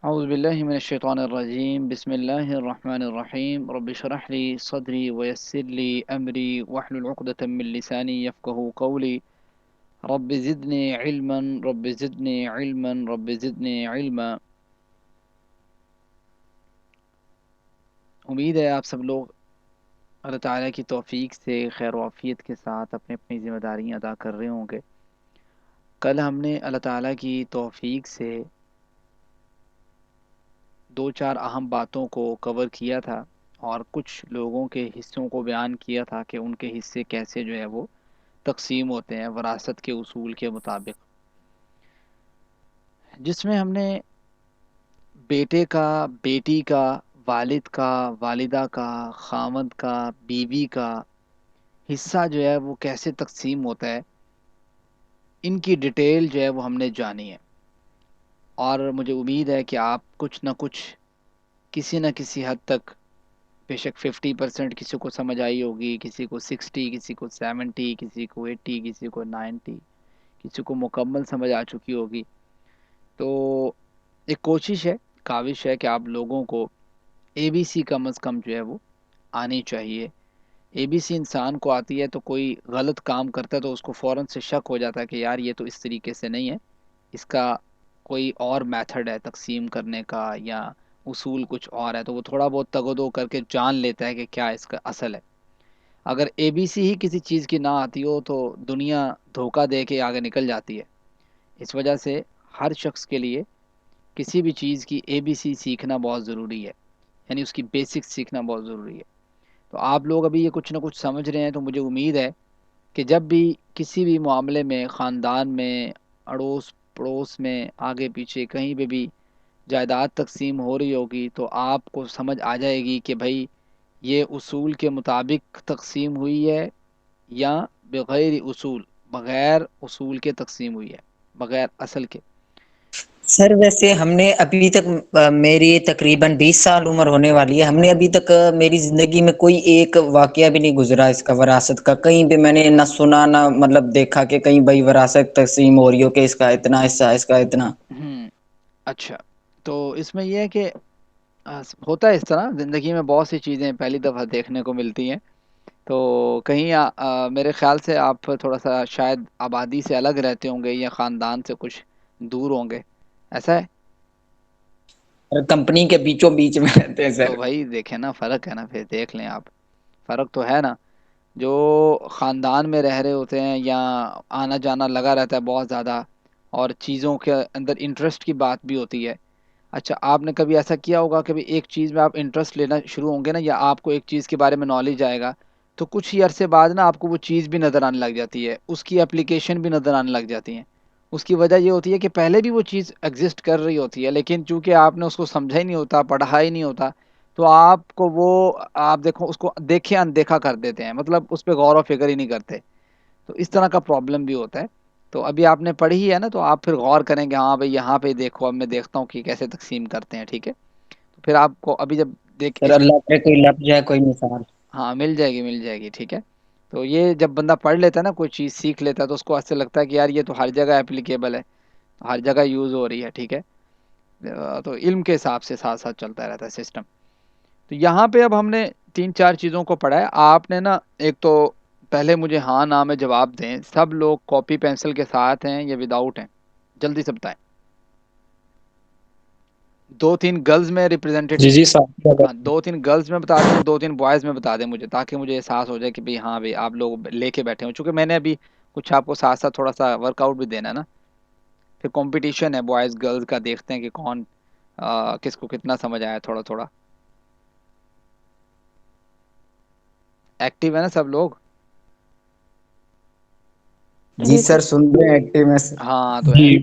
اعوذ باللہ من الشیطان الرجیم، بسم اللہ الرحمن الرحیم، رب اشرح لی صدری ویسر لی امری واحلل عقدۃ من لسانی یفقهوا قولی، رب زدنی علما رب زدنی علما رب زدنی علما۔ امید ہے آپ سب لوگ اللہ تعالیٰ کی توفیق سے خیر و عافیت کے ساتھ اپنی اپنی ذمہ داریاں ادا کر رہے ہوں گے۔ کل ہم نے اللہ تعالیٰ کی توفیق سے دو چار اہم باتوں کو کور کیا تھا، اور کچھ لوگوں کے حصوں کو بیان کیا تھا کہ ان کے حصے کیسے جو ہے وہ تقسیم ہوتے ہیں وراثت کے اصول کے مطابق، جس میں ہم نے بیٹے کا، بیٹی کا، والد کا، والدہ کا، خاوند کا، بیوی کا حصہ جو ہے وہ کیسے تقسیم ہوتا ہے، ان کی ڈیٹیل جو ہے وہ ہم نے جانی ہے۔ اور مجھے امید ہے کہ آپ کچھ نہ کچھ کسی نہ کسی حد تک، بے شک 50% کسی کو سمجھ آئی ہوگی، کسی کو 60، کسی کو 70، کسی کو 80، کسی کو 90، کسی کو مکمل سمجھ آ چکی ہوگی۔ تو ایک کوشش ہے، کاوش ہے کہ آپ لوگوں کو اے بی سی کم از کم جو ہے وہ آنی چاہیے۔ اے بی سی انسان کو آتی ہے تو کوئی غلط کام کرتا ہے تو اس کو فوراً سے شک ہو جاتا ہے کہ یار یہ تو اس طریقے سے نہیں ہے، اس کا کوئی اور میتھڈ ہے تقسیم کرنے کا، یا اصول کچھ اور ہے، تو وہ تھوڑا بہت تگدو کر کے جان لیتا ہے کہ کیا اس کا اصل ہے۔ اگر اے بی سی ہی کسی چیز کی نہ آتی ہو تو دنیا دھوکہ دے کے آگے نکل جاتی ہے۔ اس وجہ سے ہر شخص کے لیے کسی بھی چیز کی اے بی سی سیکھنا بہت ضروری ہے، یعنی اس کی بیسکس سیکھنا بہت ضروری ہے۔ تو آپ لوگ ابھی یہ کچھ نہ کچھ سمجھ رہے ہیں، تو مجھے امید ہے کہ جب بھی کسی بھی معاملے میں، خاندان میں، اڑوس پڑوس میں، آگے پیچھے کہیں پہ بھی جائیداد تقسیم ہو رہی ہوگی تو آپ کو سمجھ آ جائے گی کہ بھائی یہ اصول کے مطابق تقسیم ہوئی ہے یا بغیر اصول، بغیر اصول کے تقسیم ہوئی ہے، بغیر اصل کے۔ سر ویسے ہم نے ابھی تک میری تقریباً 20 سال عمر ہونے والی ہے، ہم نے ابھی تک میری زندگی میں کوئی ایک واقعہ بھی نہیں گزرا اس کا وراثت کا، کہیں بھی میں نے نہ سنا نہ مطلب دیکھا کہ کہیں بھائی وراثت تقسیم ہو رہی ہو کہ اس کا اتنا حصہ اس کا اتنا۔ اچھا، تو اس میں یہ ہے کہ ہوتا ہے اس طرح زندگی میں بہت سی چیزیں پہلی دفعہ دیکھنے کو ملتی ہیں، تو کہیں میرے خیال سے آپ تھوڑا سا شاید آبادی سے الگ رہتے ہوں گے یا خاندان سے کچھ دور ہوں گے، ایسا ہے؟ کمپنی کے بیچوں بیچ میں رہتے ہیں تو سر۔ بھائی دیکھیں نا، فرق ہے نا، پھر دیکھ لیں آپ، فرق تو ہے نا۔ جو خاندان میں رہ رہے ہوتے ہیں یا آنا جانا لگا رہتا ہے بہت زیادہ، اور چیزوں کے اندر انٹرسٹ کی بات بھی ہوتی ہے۔ اچھا، آپ نے کبھی ایسا کیا ہوگا کہ ایک چیز میں آپ انٹرسٹ لینا شروع ہوں گے نا، یا آپ کو ایک چیز کے بارے میں نالج آئے گا، تو کچھ ہی عرصے بعد نا آپ کو وہ چیز بھی نظر آنے لگ جاتی ہے، اس کی اپلیکیشن بھی نظر آنے لگ جاتی ہیں۔ اس کی وجہ یہ ہوتی ہے کہ پہلے بھی وہ چیز ایگزسٹ کر رہی ہوتی ہے، لیکن چونکہ آپ نے اس کو سمجھا ہی نہیں ہوتا، پڑھا ہی نہیں ہوتا، تو آپ کو وہ، آپ دیکھو اس کو دیکھے اندیکھا کر دیتے ہیں، مطلب اس پہ غور و فکر ہی نہیں کرتے۔ تو اس طرح کا پرابلم بھی ہوتا ہے۔ تو ابھی آپ نے پڑھی ہے نا، تو آپ پھر غور کریں گے، ہاں بھائی یہاں پہ دیکھو، اب میں دیکھتا ہوں کہ کیسے تقسیم کرتے ہیں، ٹھیک ہے؟ تو پھر آپ کو ابھی جب دیکھ سر اس، اللہ کرے کوئی لفظ جائے کوئی مثال۔ ہاں مل جائے گی، مل جائے گی، ٹھیک ہے؟ تو یہ جب بندہ پڑھ لیتا ہے نا، کوئی چیز سیکھ لیتا ہے، تو اس کو ایسے لگتا ہے کہ یار یہ تو ہر جگہ اپلیکیبل ہے، ہر جگہ یوز ہو رہی ہے، ٹھیک ہے؟ تو علم کے حساب سے ساتھ ساتھ چلتا رہتا ہے سسٹم۔ تو یہاں پہ اب ہم نے تین چار چیزوں کو پڑھا ہے، آپ نے نا ایک تو پہلے مجھے ہاں نہ میں جواب دیں، سب لوگ کاپی پینسل کے ساتھ ہیں یا وداؤٹ ہیں؟ جلدی سے بتائیں۔ دو تین گرلز میں ریپرزینٹیٹو، جی جی صاحب۔ ہاں دو تین گرلز میں بتا دیں، دو تین بوائز میں بتا دیں مجھے، تاکہ مجھے احساس ہو جائے کہ بھئی ہاں بھئی آپ لوگ لے کے بیٹھے ہوں، چونکہ میں نے ابھی کچھ آپ کو ساتھ ساتھ تھوڑا سا ورک آؤٹ بھی دینا ہے نا، پھر کمپٹیشن ہے بوائز گرلز کا، دیکھتے ہیں کہ کون کس کو کتنا سمجھ آیا تھوڑا تھوڑا۔ ایکٹیو ہے نا سب لوگ؟ جی سر سن رہے ہیں ایکٹیو میں سر۔ ہاں تو جی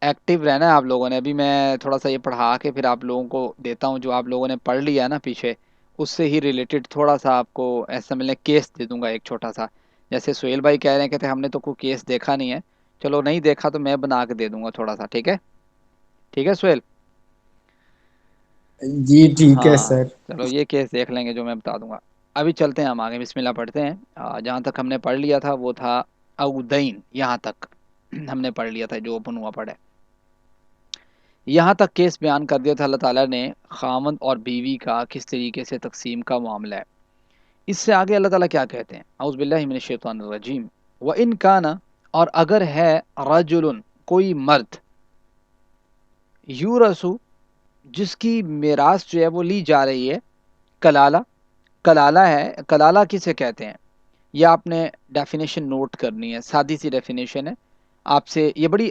ایکٹیو رہنا ہے آپ لوگوں نے۔ ابھی میں تھوڑا سا یہ پڑھا کے پھر آپ لوگوں کو دیتا ہوں، جو آپ لوگوں نے پڑھ لیا ہے نا پیچھے، اس سے ہی ریلیٹڈ تھوڑا سا آپ کو ایسا ملنے کیس دے دوں گا ایک چھوٹا سا۔ جیسے سہیل بھائی کہہ رہے ہیں، کہتے ہیں ہم نے تو کوئی کیس دیکھا نہیں ہے، چلو نہیں دیکھا تو میں بنا کے دے دوں گا تھوڑا سا، ٹھیک ہے؟ ٹھیک ہے سہیل؟ جی ٹھیک ہے ہاں سر۔ چلو یہ کیس دیکھ لیں گے جو میں بتا دوں گا۔ ابھی چلتے ہیں ہم آگے، بسم اللہ پڑھتے ہیں۔ جہاں تک ہم نے پڑھ لیا تھا وہ تھا اودین، یہاں تک ہم نے پڑھ لیا تھا جو اوپن ہوا پڑھا ہے۔ یہاں تک کیس بیان کر دیا تھا اللہ تعالیٰ نے خامند اور بیوی کا کس طریقے سے تقسیم کا معاملہ ہے. اس سے آگے اللہ تعالیٰ کیا کہتے ہیں؟ اعوذ باللہ من الشیطان الرجیم. وَإِن كَانَ، اور اگر ہے، رجل کوئی مرد، یورثو جس کی میراث جو ہے وہ لی جا رہی ہے، کلالہ، کلالہ ہے. کلالہ کسے کہتے ہیں؟ یہ آپ نے ڈیفینیشن نوٹ کرنی ہے، سادی سی ڈیفینیشن ہے. آپ سے یہ بڑی،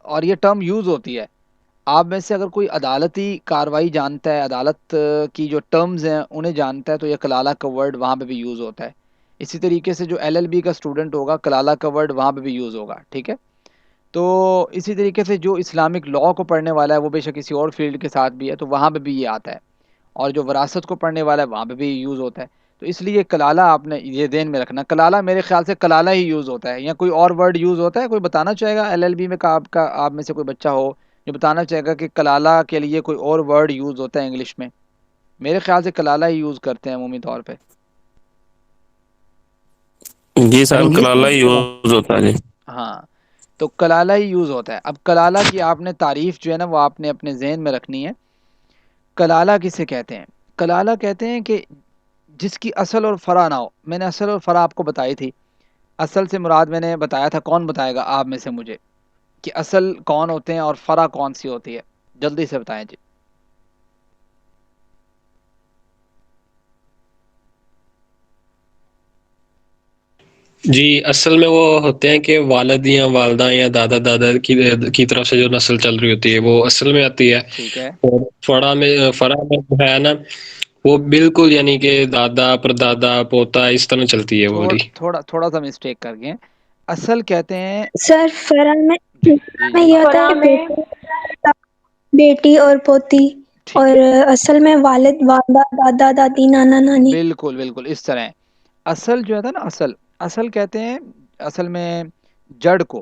اور یہ ٹرم یوز ہوتی ہے. آپ میں سے اگر کوئی عدالتی کاروائی جانتا ہے، عدالت کی جو ٹرمز ہیں انہیں جانتا ہے، تو یہ کلالہ کا ورڈ وہاں پہ بھی یوز ہوتا ہے. اسی طریقے سے جو ایل ایل بی کا اسٹوڈنٹ ہوگا، کلالہ کا ورڈ وہاں پہ بھی یوز ہوگا. ٹھیک ہے. تو اسی طریقے سے جو اسلامک لاء کو پڑھنے والا ہے، وہ بے شک کسی اور فیلڈ کے ساتھ بھی ہے، تو وہاں پہ بھی یہ آتا ہے. اور جو وراثت کو پڑھنے والا ہے وہاں پہ بھی یوز ہوتا ہے. تو اس لیے کلالہ آپ نے یہ ذہن میں رکھنا. کلالہ میرے خیال سے کلالہ ہی یوز ہوتا ہے، یا کوئی اور ورڈ یوز ہوتا ہے؟ کوئی بتانا چاہے گا ایل ایل بی میں آپ میں سے کوئی بچہ ہو جو بتانا چاہے گا کہ کلالہ کے لیے کوئی اور ورڈ یوز ہوتا ہے انگلش میں؟ میرے خیال سے کلالہ ہی یوز کرتے ہیں عمومی طور پہ. جی سر، کلالہ ہی یوز ہوتا ہے جی. ہاں، تو کلالہ ہی یوز ہوتا ہے. اب کلالہ کی آپ نے تعریف جو ہے نا وہ آپ نے اپنے ذہن میں رکھنی ہے. کلالہ کسے کہتے ہیں؟ کلالہ کہتے ہیں کہ جس کی اصل اور فرع نہ ہو. میں نے اصل اور فرع آپ کو بتائی تھی. اصل سے مراد میں نے بتایا تھا، کون بتائے گا آپ میں سے مجھے کہ اصل کون ہوتے ہیں اور فرع کون سی ہوتی ہے؟ جلدی سے بتائیں جی. جی اصل میں وہ ہوتے ہیں کہ والد یا والدہ یا دادا دادا کی طرف سے جو نسل چل رہی ہوتی ہے وہ اصل میں آتی ہے. ٹھیک ہے. اور فرع میں جو ہے نا، وہ بالکل یعنی کہ دادا پردادا پوتا اس طرح چلتی ہے وہ والی. تھوڑا سا مسٹیک کر گئے. اصل کہتے ہیں سر فرا میں جی جی جی یہ ہوتا ہے کہ بیٹی اور پوتی، ٹھیک اور ہے. اصل میں والد والدہ دادا دادی نانا نانی. بالکل بالکل اس طرح ہے. اصل جو ہے نا، اصل کہتے ہیں اصل میں جڑ کو.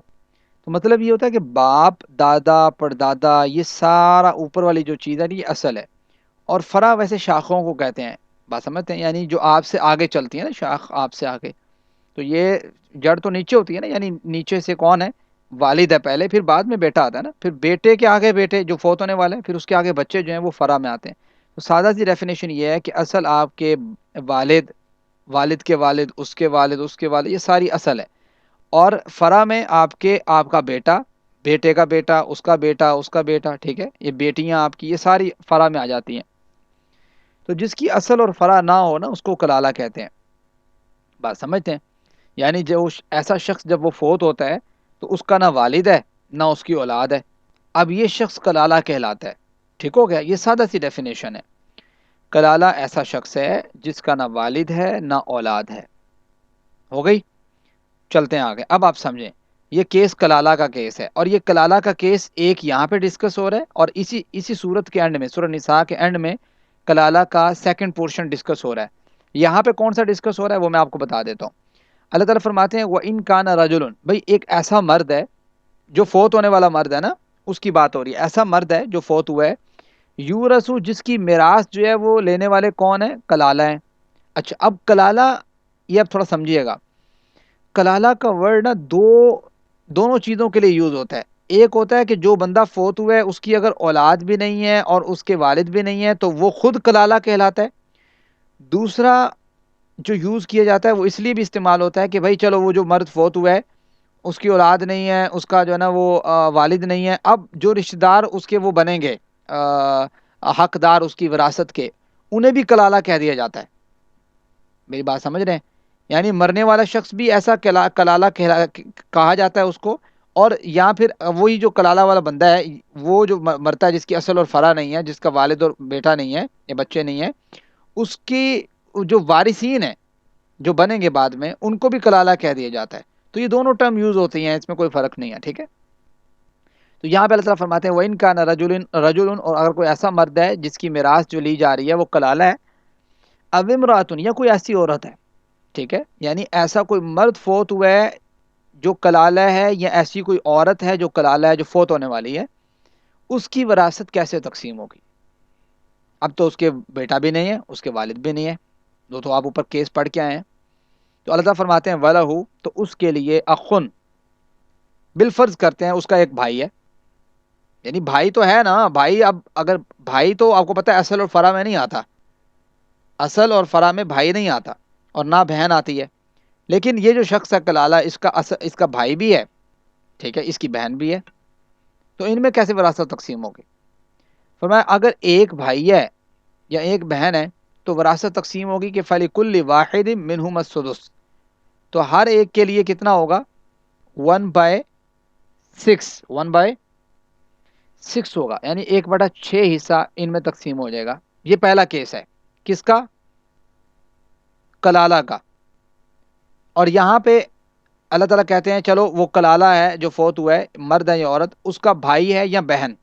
تو مطلب یہ ہوتا ہے کہ باپ دادا پردادا یہ سارا اوپر والی جو چیز ہے یہ اصل ہے. اور فرع ویسے شاخوں کو کہتے ہیں. بات سمجھتے ہیں؟ یعنی جو آپ سے آگے چلتی ہے نا، شاخ آپ سے آگے. تو یہ جڑ تو نیچے ہوتی ہے نا، یعنی نیچے سے کون ہے؟ والد ہے پہلے، پھر بعد میں بیٹا آتا ہے نا، پھر بیٹے کے آگے بیٹے جو فوت ہونے والے ہیں، پھر اس کے آگے بچے جو ہیں وہ فرع میں آتے ہیں. تو سادہ سی ڈیفینیشن یہ ہے کہ اصل آپ کے والد، والد کے والد، اس کے والد، اس کے والد، یہ ساری اصل ہے. اور فرع میں آپ کا بیٹا، بیٹے کا بیٹا، اس کا بیٹا، اس کا بیٹا. ٹھیک ہے. یہ بیٹیاں آپ کی، یہ ساری فرع میں آ جاتی ہیں. تو جس کی اصل اور فرع نہ ہو نا، اس کو کلالہ کہتے ہیں. بات سمجھتے ہیں؟ یعنی جو ایسا شخص جب وہ فوت ہوتا ہے تو اس کا نہ والد ہے نہ اس کی اولاد ہے. اب یہ شخص کلالہ کہلاتا ہے. ٹھیک ہو گیا؟ یہ سادہ سی ڈیفینیشن ہے. کلالہ ایسا شخص ہے جس کا نہ والد ہے نہ اولاد ہے. ہو گئی؟ چلتے ہیں آگے. اب آپ سمجھیں، یہ کیس کلالہ کا کیس ہے، اور یہ کلالہ کا کیس ایک یہاں پہ ڈسکس ہو رہا ہے، اور اسی صورت کے اینڈ میں، سورہ نساء کے اینڈ میں کلالہ کا سیکنڈ پورشن ڈسکس ہو رہا ہے. یہاں پہ کون سا ڈسکس ہو رہا ہے وہ میں آپ کو بتا دیتا ہوں. اللہ تعالیٰ فرماتے ہیں وَإِن كَانَ رَجُلٌ، بھائی ایک ایسا مرد ہے جو فوت ہونے والا مرد ہے نا، اس کی بات ہو رہی ہے. ایسا مرد ہے جو فوت ہوا ہے، یورثو جس کی میراث جو ہے وہ لینے والے کون ہیں؟ کلالہ ہیں. اچھا، اب کلالہ، یہ اب تھوڑا سمجھیے گا. کلالہ کا ورڈ نا دونوں چیزوں کے لیے یوز ہوتا ہے. ایک ہوتا ہے کہ جو بندہ فوت ہوا ہے اس کی اگر اولاد بھی نہیں ہے اور اس کے والد بھی نہیں ہے تو وہ خود کلالہ کہلاتا ہے. دوسرا جو یوز کیا جاتا ہے وہ اس لیے بھی استعمال ہوتا ہے کہ بھائی چلو وہ جو مرد فوت ہوا ہے اس کی اولاد نہیں ہے، اس کا جو ہے نا وہ والد نہیں ہے، اب جو رشتہ دار اس کے وہ بنیں گے حقدار اس کی وراثت کے، انہیں بھی کلالہ کہہ دیا جاتا ہے. میری بات سمجھ رہے ہیں؟ یعنی مرنے والا شخص بھی ایسا کلالہ کہا جاتا ہے اس کو. اور یا پھر وہی جو کلالہ والا بندہ ہے، وہ جو مرتا ہے جس کی اصل اور فرع نہیں ہے، جس کا والد اور بیٹا نہیں ہے یا بچے نہیں ہیں، اس کی جو وارثین ہیں جو بنیں گے بعد میں، ان کو بھی کلالہ کہہ دیا جاتا ہے. تو یہ دونوں ٹرم یوز ہوتی ہیں، اس میں کوئی فرق نہیں ہے. ٹھیک ہے. تو یہاں پہ اللہ تعالیٰ فرماتے ہیں وَإِن كَانَ رَجُلٌ، اور اگر کوئی ایسا مرد ہے جس کی میراث جو لی جا رہی ہے وہ کلالہ ہے، اَوْ امرأۃٌ، یا کوئی ایسی عورت ہے. ٹھیک ہے. یعنی ایسا کوئی مرد فوت ہوا ہے جو کلالہ ہے، یا ایسی کوئی عورت ہے جو کلالہ ہے جو فوت ہونے والی ہے، اس کی وراثت کیسے تقسیم ہوگی؟ اب تو اس کے بیٹا بھی نہیں ہے، اس کے والد بھی نہیں ہے، دو تو آپ اوپر کیس پڑھ کے آئے ہیں. تو اللہ تعالیٰ فرماتے ہیں وَلَهُ، تو اس کے لیے اخن، بالفرض کرتے ہیں اس کا ایک بھائی ہے، یعنی بھائی تو ہے نا بھائی، اب اگر بھائی تو آپ کو پتہ ہے اصل اور فرع میں نہیں آتا، اصل اور فرع میں بھائی نہیں آتا اور نہ بہن آتی ہے، لیکن یہ جو شخص ہے کلالہ، اس کا بھائی بھی ہے، ٹھیک ہے، اس کی بہن بھی ہے، تو ان میں کیسے وراثت تقسیم ہوگی؟ فرمایا اگر ایک بھائی ہے یا ایک بہن ہے تو وراثت تقسیم ہوگی کہ فَلِكُلِّ وَاحِدٍ مِّنْهُمَا السُّدُسُ، تو ہر ایک کے لیے کتنا ہوگا؟ 1/6، 1/6 ہوگا، یعنی 1/6 حصہ ان میں تقسیم ہو جائے گا۔ یہ پہلا کیس ہے، کس کا؟ کلالہ کا۔ اور یہاں پہ اللہ تعالیٰ کہتے ہیں چلو وہ کلالہ ہے جو فوت ہوا ہے، مرد ہے یا عورت، اس کا بھائی ہے یا بہن۔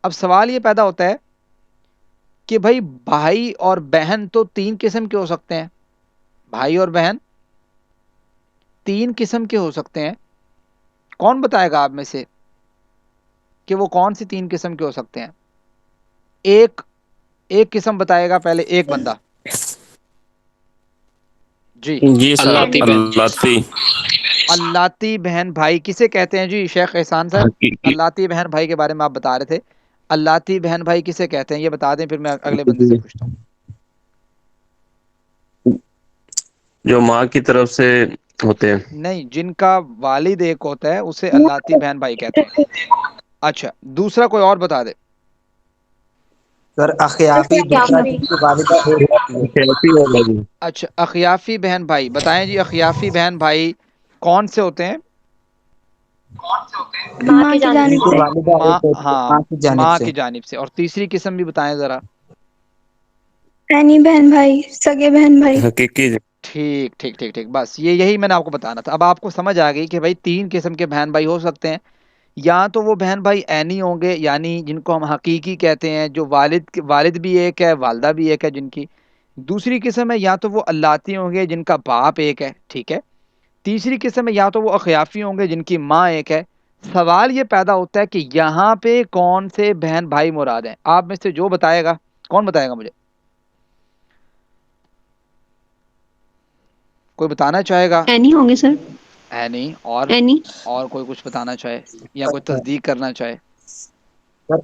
اب سوال یہ پیدا ہوتا ہے کہ بھائی بھائی اور بہن تو 3 قسم کے ہو سکتے ہیں، بھائی اور بہن 3 قسم کے ہو سکتے ہیں، کون بتائے گا آپ میں سے کہ وہ کون سی 3 قسم کے ہو سکتے ہیں؟ ایک قسم بتائے گا پہلے ایک بندہ، جی جی سر، اللہ یعنی اللہ اللاتی بہن بھائی کسے کہتے ہیں جی؟ شیخ احسان صاحب حقیقی اللاتی بہن بھائی کے بارے میں آپ بتا رہے تھے، اللاتی بہن بھائی کسے کہتے ہیں یہ بتا دیں، پھر میں اگلے بندے سے پوچھتا ہوں۔ جو ماں کی طرف سے ہوتے ہیں۔ نہیں، جن کا والد ایک ہوتا ہے اسے اللاتی بہن بھائی کہتے ہیں۔ اچھا، دوسرا کوئی اور بتا دے۔ سر اخیافی، دوسرا جن کی والدہ ایک ہوتی ہے۔ کیفی ہوگا جی۔ اچھا، اخیافی بہن بھائی بتائیں جی، اخیافی بہن بھائی کون سے ہوتے ہیں؟ ماں کی جن جانب کی سے والدہ ماں، ایک ہوتی ہے ہاں، ماں کی جانب ماں سے۔ کی جانب سے۔ اور تیسری قسم بھی بتائیں ذرا۔ عینی بہن بھائی، سگے بہن بھائی۔ حقیقی ٹھیک ٹھیک ٹھیک ٹھیک، بس یہی میں نے آپ کو بتانا تھا۔ اب آپ کو سمجھ آ گئی کہ بھائی 3 قسم کے بہن بھائی ہو سکتے ہیں، یا تو وہ بہن بھائی عینی ہوں گے، یعنی جن کو ہم حقیقی کہتے ہیں، جو والد بھی ایک ہے، والدہ بھی ایک ہے جن کی۔ دوسری قسم ہے یا تو وہ اللاتی ہوں گے جن کا باپ ایک ہے، ٹھیک ہے۔ تیسری قسم ہے یا تو وہ اخیافی ہوں گے جن کی ماں ایک ہے۔ سوال یہ پیدا ہوتا ہے کہ یہاں پہ کون سے بہن بھائی مراد ہیں؟ آپ میں سے جو بتائے گا، کون بتائے گا مجھے؟ کوئی بتانا چاہے گا؟ اینی ہوں گے سر، ہے نہیں، اینی۔ اور کوئی کچھ بتانا چاہے یا کوئی اچھا تصدیق کرنا چاہے؟ سر،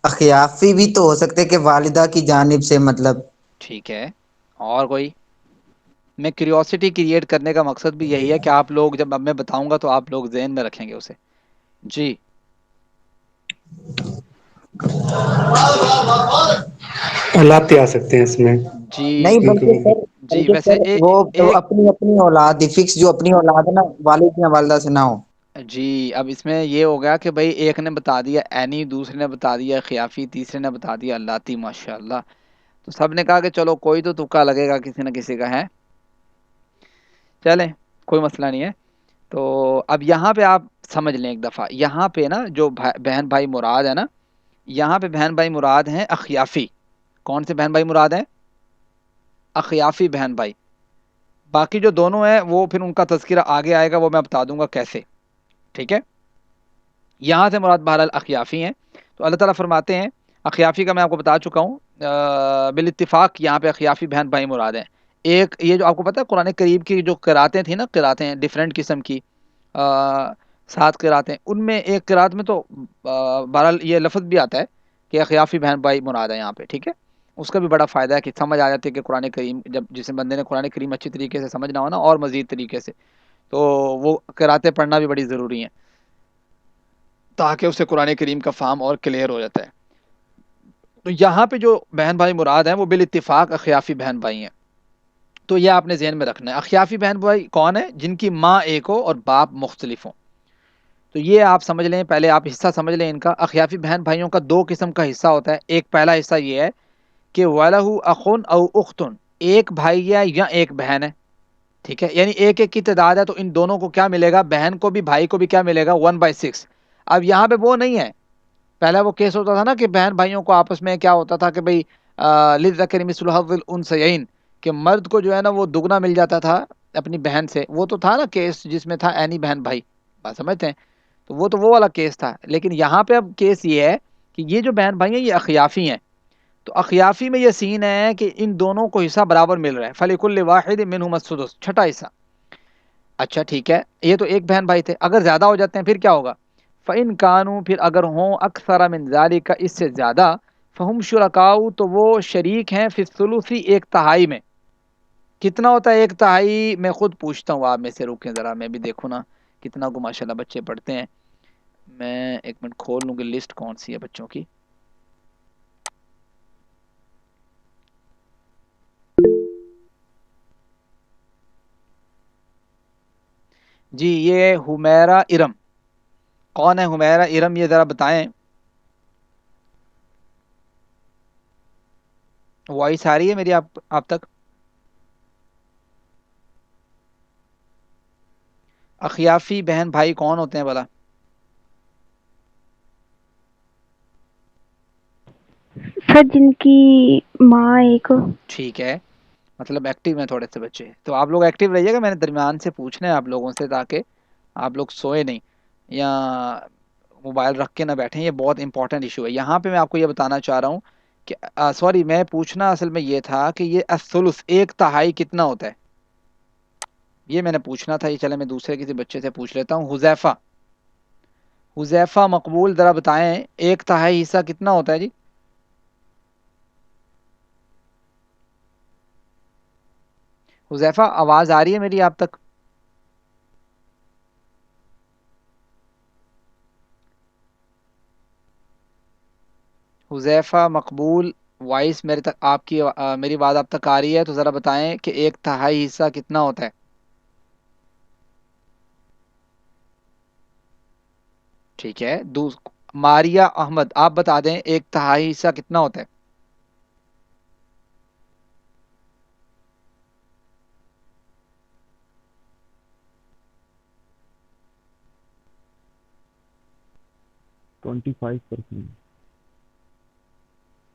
اخیافی بھی تو ہو سکتے کہ والدہ کی جانب سے، مطلب۔ ٹھیک ہے، اور کوئی؟ میں کیوریوسٹی کریٹ کرنے کا مقصد بھی یہی ہے کہ آپ لوگ جب اب میں بتاؤں گا تو آپ لوگ ذہن میں رکھیں گے اسے۔ جی حالات آ سکتے ہیں اس میں، جی نہیں بلکہ کیونکہ سر، جی، بلکہ ویسے سر وہ ایک اپنی اپنی اولاد فکس، جو اپنی اولاد ہے نا، والد یا والدہ سے نہ ہو۔ جی، اب اس میں یہ ہو گیا کہ بھائی ایک نے بتا دیا اینی، دوسرے نے بتا دیا خیافی، تیسرے نے بتا دیا اللاتی، ماشاء اللہ۔ تو سب نے کہا کہ چلو کوئی تو تکا لگے گا کسی نہ کسی کا، ہے، چلیں کوئی مسئلہ نہیں ہے۔ تو اب یہاں پہ آپ سمجھ لیں ایک دفعہ، یہاں پہ نا جو بہن بھائی مراد ہے نا، یہاں پہ بہن بھائی مراد ہیں اخیافی۔ کون سے بہن بھائی مراد ہیں؟ اخیافی بہن بھائی۔ باقی جو دونوں ہیں وہ پھر ان کا تذکرہ آگے آئے گا، وہ میں بتا دوں گا کیسے، ٹھیک ہے۔ یہاں سے مراد بہرحال اخیافی ہیں۔ تو اللہ تعالیٰ فرماتے ہیں، اخیافی کا میں آپ کو بتا چکا ہوں، بالاتفاق یہاں پہ اخیافی بہن بھائی مراد ہیں۔ ایک یہ جو آپ کو پتا ہے قرآن کریم کی جو قراتیں تھیں نا، قراتیں ڈیفرنٹ قسم کی، 7 قراتیں، ان میں ایک قرات میں تو بہرحال یہ لفظ بھی آتا ہے کہ اخیافی بہن بھائی مراد ہے یہاں پہ، ٹھیک ہے۔ اس کا بھی بڑا فائدہ ہے کہ سمجھ آ جاتی ہے کہ قرآن کریم جب جس بندے نے قرآن کریم اچھی طریقے سے سمجھنا ہو نا، اور مزید طریقے سے، تو وہ قراتیں پڑھنا بھی بڑی ضروری ہیں تاکہ اسے قرآن کریم کا فہم اور کلیئر ہو جاتا ہے۔ تو یہاں پہ جو بہن بھائی مراد ہیں وہ بالاتفاق اخیافی بہن بھائی ہیں۔ تو یہ آپ نے ذہن میں رکھنا ہے، اخیافی بہن بھائی کون ہے؟ جن کی ماں ایک ہو اور باپ مختلف ہوں۔ تو یہ آپ سمجھ لیں، پہلے آپ حصہ سمجھ لیں ان کا۔ اخیافی بہن بھائیوں کا 2 قسم کا حصہ ہوتا ہے۔ ایک پہلا حصہ یہ ہے کہ وَلَهُ أَخٌ أَوْ أُخْتٌ، ایک بھائی ہے یا ایک بہن ہے، ٹھیک ہے، یعنی ایک ایک کی تعداد ہے، تو ان دونوں کو کیا ملے گا؟ بہن کو بھی بھائی کو بھی کیا ملے گا؟ 1/6۔ اب یہاں پہ وہ نہیں ہے، پہلا وہ کیس ہوتا تھا نا کہ بہن بھائیوں کو آپس میں کیا ہوتا تھا کہ بھئی لِلذَّكَرِ مِثْلُ حَظِّ الْأُنثَيَيْنِ، کہ مرد کو جو ہے نا وہ دگنا مل جاتا تھا اپنی بہن سے، وہ تو تھا نا کیس جس میں تھا اینی بہن بھائی، بات سمجھتے ہیں؟ تو وہ والا کیس تھا۔ لیکن یہاں پہ اب کیس یہ ہے کہ یہ جو بہن بھائی ہیں یہ اخیافی ہیں، تو اخیافی میں یہ سین ہے کہ ان دونوں کو حصہ برابر مل رہا ہے، فَلِكُلِّ وَاحِدٍ مِّنْهُمَا السُّدُسُ، چھٹا حصہ۔ اچھا ٹھیک ہے، یہ تو ایک بہن بھائی تھے، اگر زیادہ ہو جاتے ہیں پھر کیا ہوگا؟ فَإِن كَانُوا پھر اگر ہوں اکثر من ذالک اس سے زیادہ فہم شرکاء تو وہ شریک ہیں فی الثلث ایک تہائی میں. کتنا ہوتا ہے ایک تہائی؟ میں خود پوچھتا ہوں، آپ میں سے رکیں ذرا میں بھی دیکھوں نا کتنا کو ماشاءاللہ بچے پڑھتے ہیں. میں ایک منٹ کھول لوں گی لسٹ کون سی ہے بچوں کی. جی یہ حمیرہ ارم. کون ہے حمیرہ ارم؟ یہ ذرا بتائیں. وائس آ رہی ہے میری آپ تک؟ اخیافی بہن بھائی کون ہوتے ہیں بھلا؟ سر جن کی ماں ایک ہو. ٹھیک ہے، مطلب ایکٹیو ہیں تھوڑے سے بچے. تو آپ لوگ ایکٹیو رہیے گا، میں نے درمیان سے پوچھنا ہے آپ لوگوں سے تاکہ آپ لوگ سوئے نہیں یا موبائل رکھ کے نہ بیٹھیں. یہ بہت امپورٹنٹ ایشو ہے. یہاں پہ میں آپ کو یہ بتانا چاہ رہا ہوں کہ سوری میں پوچھنا اصل میں یہ تھا کہ یہ الثلث ایک تہائی کتنا ہوتا ہے، یہ میں نے پوچھنا تھا. یہ چلے میں دوسرے کسی بچے سے پوچھ لیتا ہوں. حذیفہ مقبول ذرا بتائیں ایک تہائی حصہ کتنا ہوتا ہے جی؟ حذیفہ آواز آ رہی ہے میری آپ تک؟ حذیفہ مقبول وائس میرے تک آپ کی میری بات آپ تک آ رہی ہے تو ذرا بتائیں کہ ایک تہائی حصہ کتنا ہوتا ہے. ٹھیک ہے. ماریہ احمد آپ بتا دیں ایک تہائی حصہ کتنا ہوتا ہے.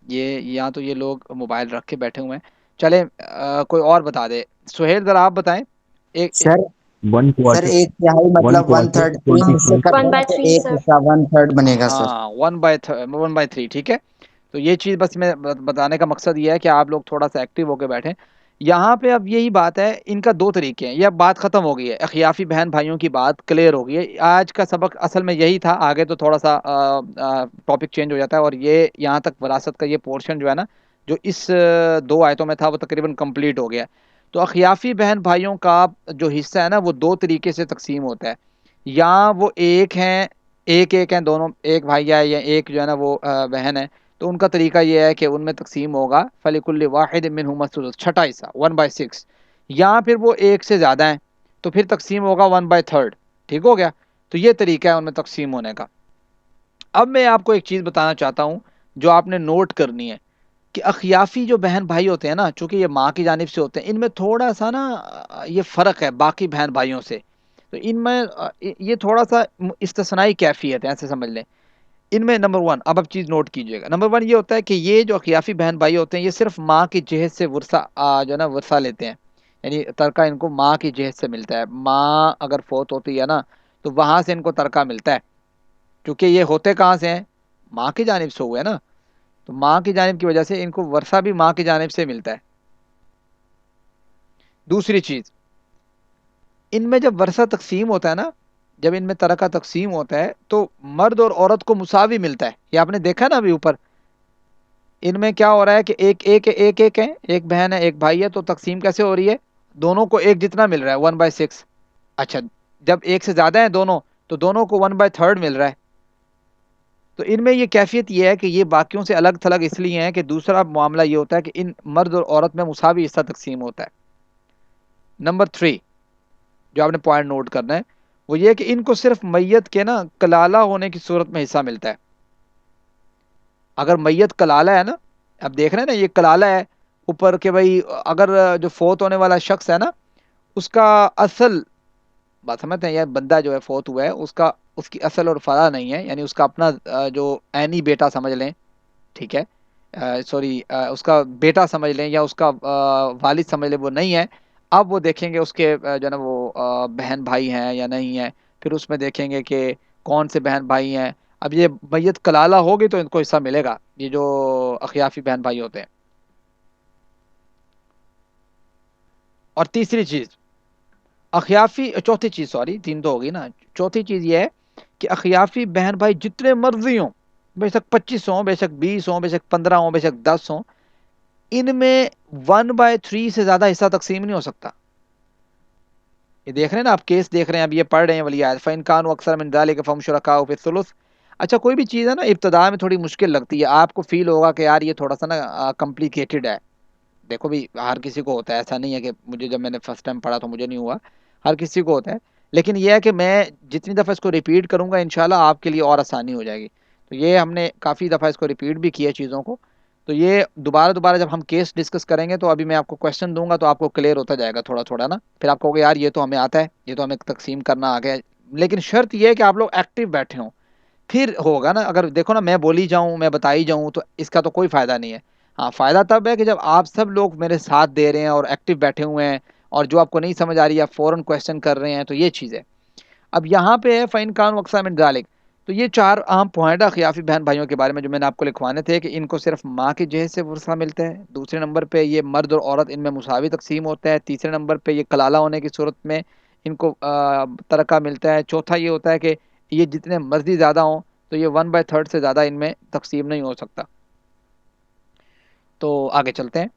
یہ یا تو یہ لوگ موبائل رکھ کے بیٹھے ہوئے ہیں. چلیں کوئی اور بتا دے. سہیل ذرا آپ بتائیں. سر سر ایک تہائی مطلب ون تھرڈ، تین حصے کرتے ون ہیں بائی تو تھری ایک سر. حصہ ون تھرڈ بنے گا سر. ہاں 1/3 ٹھیک ہے. تو یہ چیز بس میں بتانے کا مقصد یہ ہے کہ آپ لوگ تھوڑا سا ایکٹیو ہو کے بیٹھیں. یہاں پہ اب یہی بات ہے، ان کا دو طریقے ہیں. یہ اب بات ختم ہو گئی ہے، اخیافی بہن بھائیوں کی بات کلیئر ہو گئی ہے. آج کا سبق اصل میں یہی تھا. آگے تو تھوڑا سا ٹاپک چینج ہو جاتا ہے، اور یہ یہاں تک وراثت کا یہ پورشن جو ہے نا جو اس 2 آیتوں میں تھا وہ تقریباً کمپلیٹ ہو گیا. تو اخیافی بہن بھائیوں کا جو حصہ ہے نا وہ 2 طریقے سے تقسیم ہوتا ہے. یا وہ ایک ہیں، ایک ہیں دونوں، ایک بھائی ہے یا ایک جو ہے نا وہ بہن ہے. تو ان کا طریقہ یہ ہے کہ ان میں تقسیم ہوگا فَلِكُلِّ وَاحِدٍ مِّنْهُمَا الثُّلُث چھٹا حصہ 1/6. یا پھر وہ ایک سے زیادہ ہیں تو پھر تقسیم ہوگا 1/3. ٹھیک ہو گیا. تو یہ طریقہ ہے ان میں تقسیم ہونے کا. اب میں آپ کو ایک چیز بتانا چاہتا ہوں جو آپ نے نوٹ کرنی ہے کہ اخیافی جو بہن بھائی ہوتے ہیں نا، چونکہ یہ ماں کی جانب سے ہوتے ہیں، ان میں تھوڑا سا نا یہ فرق ہے باقی بہن بھائیوں سے. تو ان میں یہ تھوڑا سا استثنائی کیفیت ہے، ایسے سمجھ لیں. ان میں نمبر 1 اب چیز نوٹ کیجئے گا. نمبر 1 یہ ہوتا ہے کہ یہ جو اخیافی بہن بھائی ہوتے ہیں یہ صرف ماں کی جہت سے ورثہ جو ہے نا ورثہ لیتے ہیں. یعنی ترکہ ان کو ماں کی جہت سے ملتا ہے. ماں اگر فوت ہوتی ہے نا تو وہاں سے ان کو ترکہ ملتا ہے، کیونکہ یہ ہوتے کہاں سے ہیں؟ ماں کی جانب سے ہوئے نا. تو ماں کی جانب کی وجہ سے ان کو ورثہ بھی ماں کی جانب سے ملتا ہے. دوسری چیز، ان میں جب ورثہ تقسیم ہوتا ہے نا، جب ان میں ترکہ تقسیم ہوتا ہے تو مرد اور عورت کو مساوی ملتا ہے. یہ آپ نے دیکھا نا ابھی اوپر ان میں کیا ہو رہا ہے کہ ایک ہے، ایک بہن ہے ایک بھائی ہے. تو تقسیم کیسے ہو رہی ہے؟ دونوں کو ایک جتنا مل رہا ہے 1/6. اچھا جب ایک سے زیادہ ہیں دونوں تو دونوں کو 1/3 مل رہا ہے. تو ان میں یہ کیفیت یہ ہے کہ یہ باقیوں سے الگ تھلگ اس لیے ہیں کہ دوسرا معاملہ یہ ہوتا ہے کہ ان مرد اور عورت میں مساوی حصہ تقسیم ہوتا ہے. نمبر 3 جو آپ نے پوائنٹ نوٹ کرنا ہے وہ یہ کہ ان کو صرف میت کے نا کلالہ ہونے کی صورت میں حصہ ملتا ہے. اگر میت کلالہ ہے نا، اب دیکھ رہے ہیں نا یہ کلالہ ہے اوپر کہ بھائی اگر جو فوت ہونے والا شخص ہے نا اس کا اصل بات سمجھتے ہیں، یہ بندہ جو ہے فوت ہوا ہے اس کی اصل اور فرع نہیں ہے، یعنی اس کا اپنا جو عینی بیٹا سمجھ لیں، ٹھیک ہے، سوری اس کا بیٹا سمجھ لیں یا اس کا والد سمجھ لیں، وہ نہیں ہے. اب وہ دیکھیں گے اس کے جو ہے نا وہ بہن بھائی ہیں یا نہیں ہیں. پھر اس میں دیکھیں گے کہ کون سے بہن بھائی ہیں. اب یہ میت کلالہ ہوگی تو ان کو حصہ ملے گا، یہ جو اخیافی بہن بھائی ہوتے ہیں. اور تیسری چیز چوتھی چیز، سوری 3 تو ہوگی نا. چوتھی چیز یہ ہے کہ اخیافی بہن بھائی جتنے مرضی ہوں، بے شک 25 ہوں، بے شک 20 ہوں، بے شک 15 ہوں، بے شک 10 ہوں، ان میں 1/3 سے زیادہ حصہ تقسیم نہیں ہو سکتا. یہ دیکھ رہے ہیں نا آپ، کیس دیکھ رہے ہیں، اب یہ پڑھ رہے ہیں ولی فَإِن كَانُوا أَكْثَرَ مِن ذَلِكَ فَهُمْ شُرَكَاءُ فِي الثُّلُثِ. اچھا کوئی بھی چیز ہے نا ابتدا میں تھوڑی مشکل لگتی ہے، آپ کو فیل ہوگا کہ یار یہ تھوڑا سا نا کمپلیکیٹڈ ہے. دیکھو بھی ہر کسی کو ہوتا ہے، ایسا نہیں ہے کہ مجھے جب میں نے فرسٹ ٹائم پڑھا تو مجھے نہیں ہوا، ہر کسی کو ہوتا ہے. لیکن یہ ہے کہ میں جتنی دفعہ اس کو ریپیٹ کروں گا انشاءاللہ آپ کے لیے اور آسانی ہو جائے گی. تو یہ ہم نے کافی دفعہ اس کو ریپیٹ بھی کیا چیزوں کو. تو یہ دوبارہ جب ہم کیس ڈسکس کریں گے تو ابھی میں آپ کو کویشچن دوں گا تو آپ کو کلیئر ہوتا جائے گا تھوڑا تھوڑا نا. پھر آپ کہو گے یار یہ تو ہمیں آتا ہے، یہ تو ہمیں تقسیم کرنا آ گیا. لیکن شرط یہ ہے کہ آپ لوگ ایکٹیو بیٹھے ہوں، پھر ہوگا نا. اگر دیکھو نا میں بولی جاؤں، میں بتائی جاؤں تو اس کا تو کوئی فائدہ نہیں ہے. ہاں فائدہ تب ہے کہ جب آپ سب لوگ میرے ساتھ دے رہے ہیں اور ایکٹیو بیٹھے ہوئے ہیں، اور جو آپ کو نہیں سمجھ آ رہی ہے آپ فوراً کویشچن کر رہے ہیں، تو یہ چیز ہے. اب یہاں پہ ہے فَإِن كَانُوا أَكْثَرَ مِن ذَلِكَ. تو یہ 4 اہم پوائنٹ ہے خیافی بہن بھائیوں کے بارے میں جو میں نے آپ کو لکھوانے تھے، کہ ان کو صرف ماں کے جہیز سے ورثہ ملتا ہے. دوسرے نمبر پہ یہ مرد اور عورت ان میں مساوی تقسیم ہوتا ہے. تیسرے نمبر پہ یہ کلالہ ہونے کی صورت میں ان کو ترکہ ملتا ہے. چوتھا یہ ہوتا ہے کہ یہ جتنے مرضی زیادہ ہوں تو یہ 1/3 سے زیادہ ان میں تقسیم نہیں ہو سکتا. تو آگے چلتے ہیں،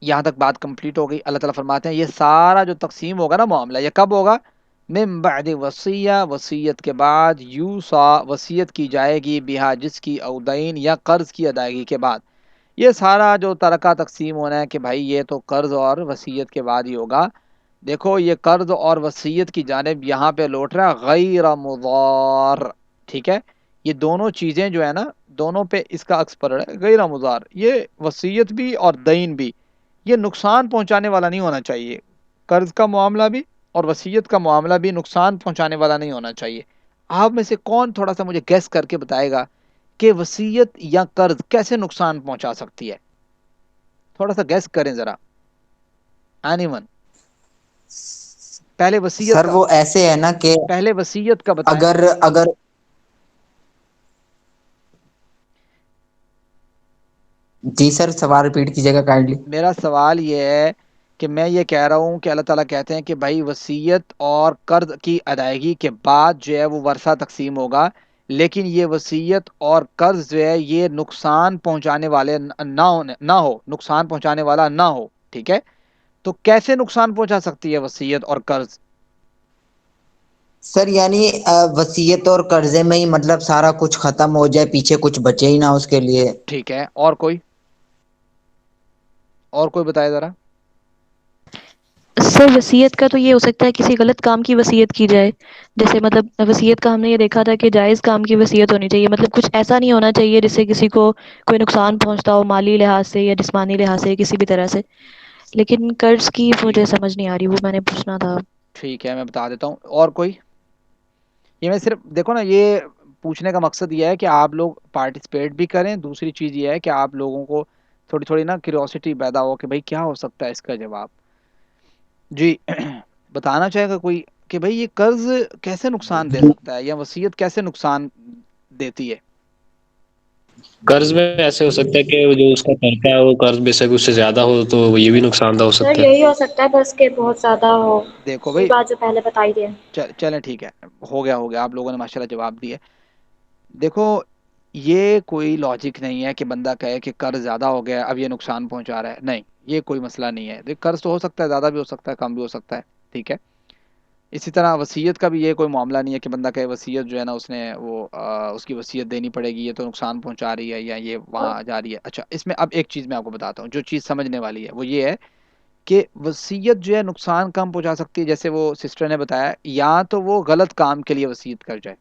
یہاں تک بات کمپلیٹ ہو گئی. اللہ تعالیٰ فرماتے ہیں یہ سارا جو تقسیم ہوگا نا معاملہ، یہ کب ہوگا؟ من بعد وصیہ، وصیت کے بعد، یوصا وصیت کی جائے گی، بہا جس کی، او دین یا قرض کی ادائیگی کے بعد. یہ سارا جو ترکہ تقسیم ہونا ہے کہ بھائی یہ تو قرض اور وصیت کے بعد ہی ہوگا. دیکھو یہ قرض اور وصیت کی جانب یہاں پہ لوٹ رہا ہے غیر مضار. ٹھیک ہے، یہ دونوں چیزیں جو ہے نا دونوں پہ اس کا عکس پڑ رہا ہے غیر مضار. یہ وصیت بھی اور دین بھی یہ نقصان پہنچانے والا نہیں ہونا چاہیے. قرض کا معاملہ بھی اور وصیت کا معاملہ بھی نقصان پہنچانے والا نہیں ہونا چاہیے. آپ میں سے کون تھوڑا سا مجھے گیس کر کے بتائے گا کہ وصیت یا قرض کیسے نقصان پہنچا سکتی ہے؟ تھوڑا سا گیس کریں ذرا. Any one? پہلے وصیت سر کا، وہ ایسے ہے نا کہ پہلے وصیت کا بتائیں. اگر جی سر سوال ریپیٹ کیجیے گا کائنڈلی. میرا سوال یہ ہے کہ میں یہ کہہ رہا ہوں کہ اللہ تعالیٰ کہتے ہیں کہ بھائی وصیت اور قرض کی ادائیگی کے بعد جو ہے وہ ورثہ تقسیم ہوگا، لیکن یہ وصیت اور قرض جو ہے یہ نقصان پہنچانے والے نہ ہو، نقصان پہنچانے والا نہ ہو. ٹھیک ہے، تو کیسے نقصان پہنچا سکتی ہے وصیت اور قرض؟ سر یعنی وصیت اور قرضے میں ہی مطلب سارا کچھ ختم ہو جائے، پیچھے کچھ بچے ہی نہ اس کے لیے. ٹھیک ہے، اور کوئی بتائے ذرا. سر وصیت کا تو یہ ہو سکتا ہے کسی غلط کام کی وصیت کی جائے، جیسے مطلب وصیت کا ہم نے یہ دیکھا تھا کہ جائز کام کی وصیت ہونی چاہیے، مطلب کچھ ایسا نہیں ہونا چاہیے جس سے کسی کو کوئی نقصان پہنچتا ہو مالی لحاظ سے یا جسمانی لحاظ سے کسی بھی طرح سے. لیکن قرض کی ٹھیک مجھے سمجھ نہیں آ رہی، وہ میں نے پوچھنا تھا. ٹھیک ہے، میں بتا دیتا ہوں. اور کوئی؟ یہ میں صرف دیکھو نا، یہ پوچھنے کا مقصد یہ ہے کہ آپ لوگ پارٹیسپیٹ بھی کریں. دوسری چیز یہ ہے کہ آپ لوگوں کو تھوڑی تھوڑی نا کیوریوسٹی پیدا ہو کہ بھائی کیا ہو سکتا ہے اس کا جواب. جی بتانا چاہے گا کوئی کہ بھائی یہ قرض کیسے نقصان دے سکتا ہے یا وصیت کیسے نقصان دیتی ہے؟ قرض میں ایسے ہو سکتا ہے کہ جو اس کا ترکہ ہے وہ قرض بے شک اس سے زیادہ ہو تو یہ بھی نقصان دہ ہو سر سکتا ہے. یہی ہو سکتا ہے بس کہ بہت زیادہ ہو، دیکھو وہی بھائی، بات جو پہلے بتائی دی ہے. چلیں ٹھیک ہے، ہو گیا آپ لوگوں نے ماشاءاللہ جواب دیے. دیکھو یہ کوئی لاجک نہیں ہے کہ بندہ کہے کہ قرض زیادہ ہو گیا اب یہ نقصان پہنچا رہا ہے. نہیں، یہ کوئی مسئلہ نہیں ہے. قرض تو ہو سکتا ہے زیادہ بھی ہو سکتا ہے کم بھی ہو سکتا ہے. ٹھیک ہے، اسی طرح وصیت کا بھی یہ کوئی معاملہ نہیں ہے کہ بندہ کہے وصیت جو ہے نا اس نے وہ اس کی وصیت دینی پڑے گی، یہ تو نقصان پہنچا رہی ہے یا یہ وہاں جا رہی ہے. اچھا اس میں اب ایک چیز میں آپ کو بتاتا ہوں جو چیز سمجھنے والی ہے، وہ یہ ہے کہ وصیت جو ہے نقصان کم پہنچا سکتی ہے. جیسے وہ سسٹر نے بتایا، یا تو وہ غلط کام کے لیے وصیت کر جائے.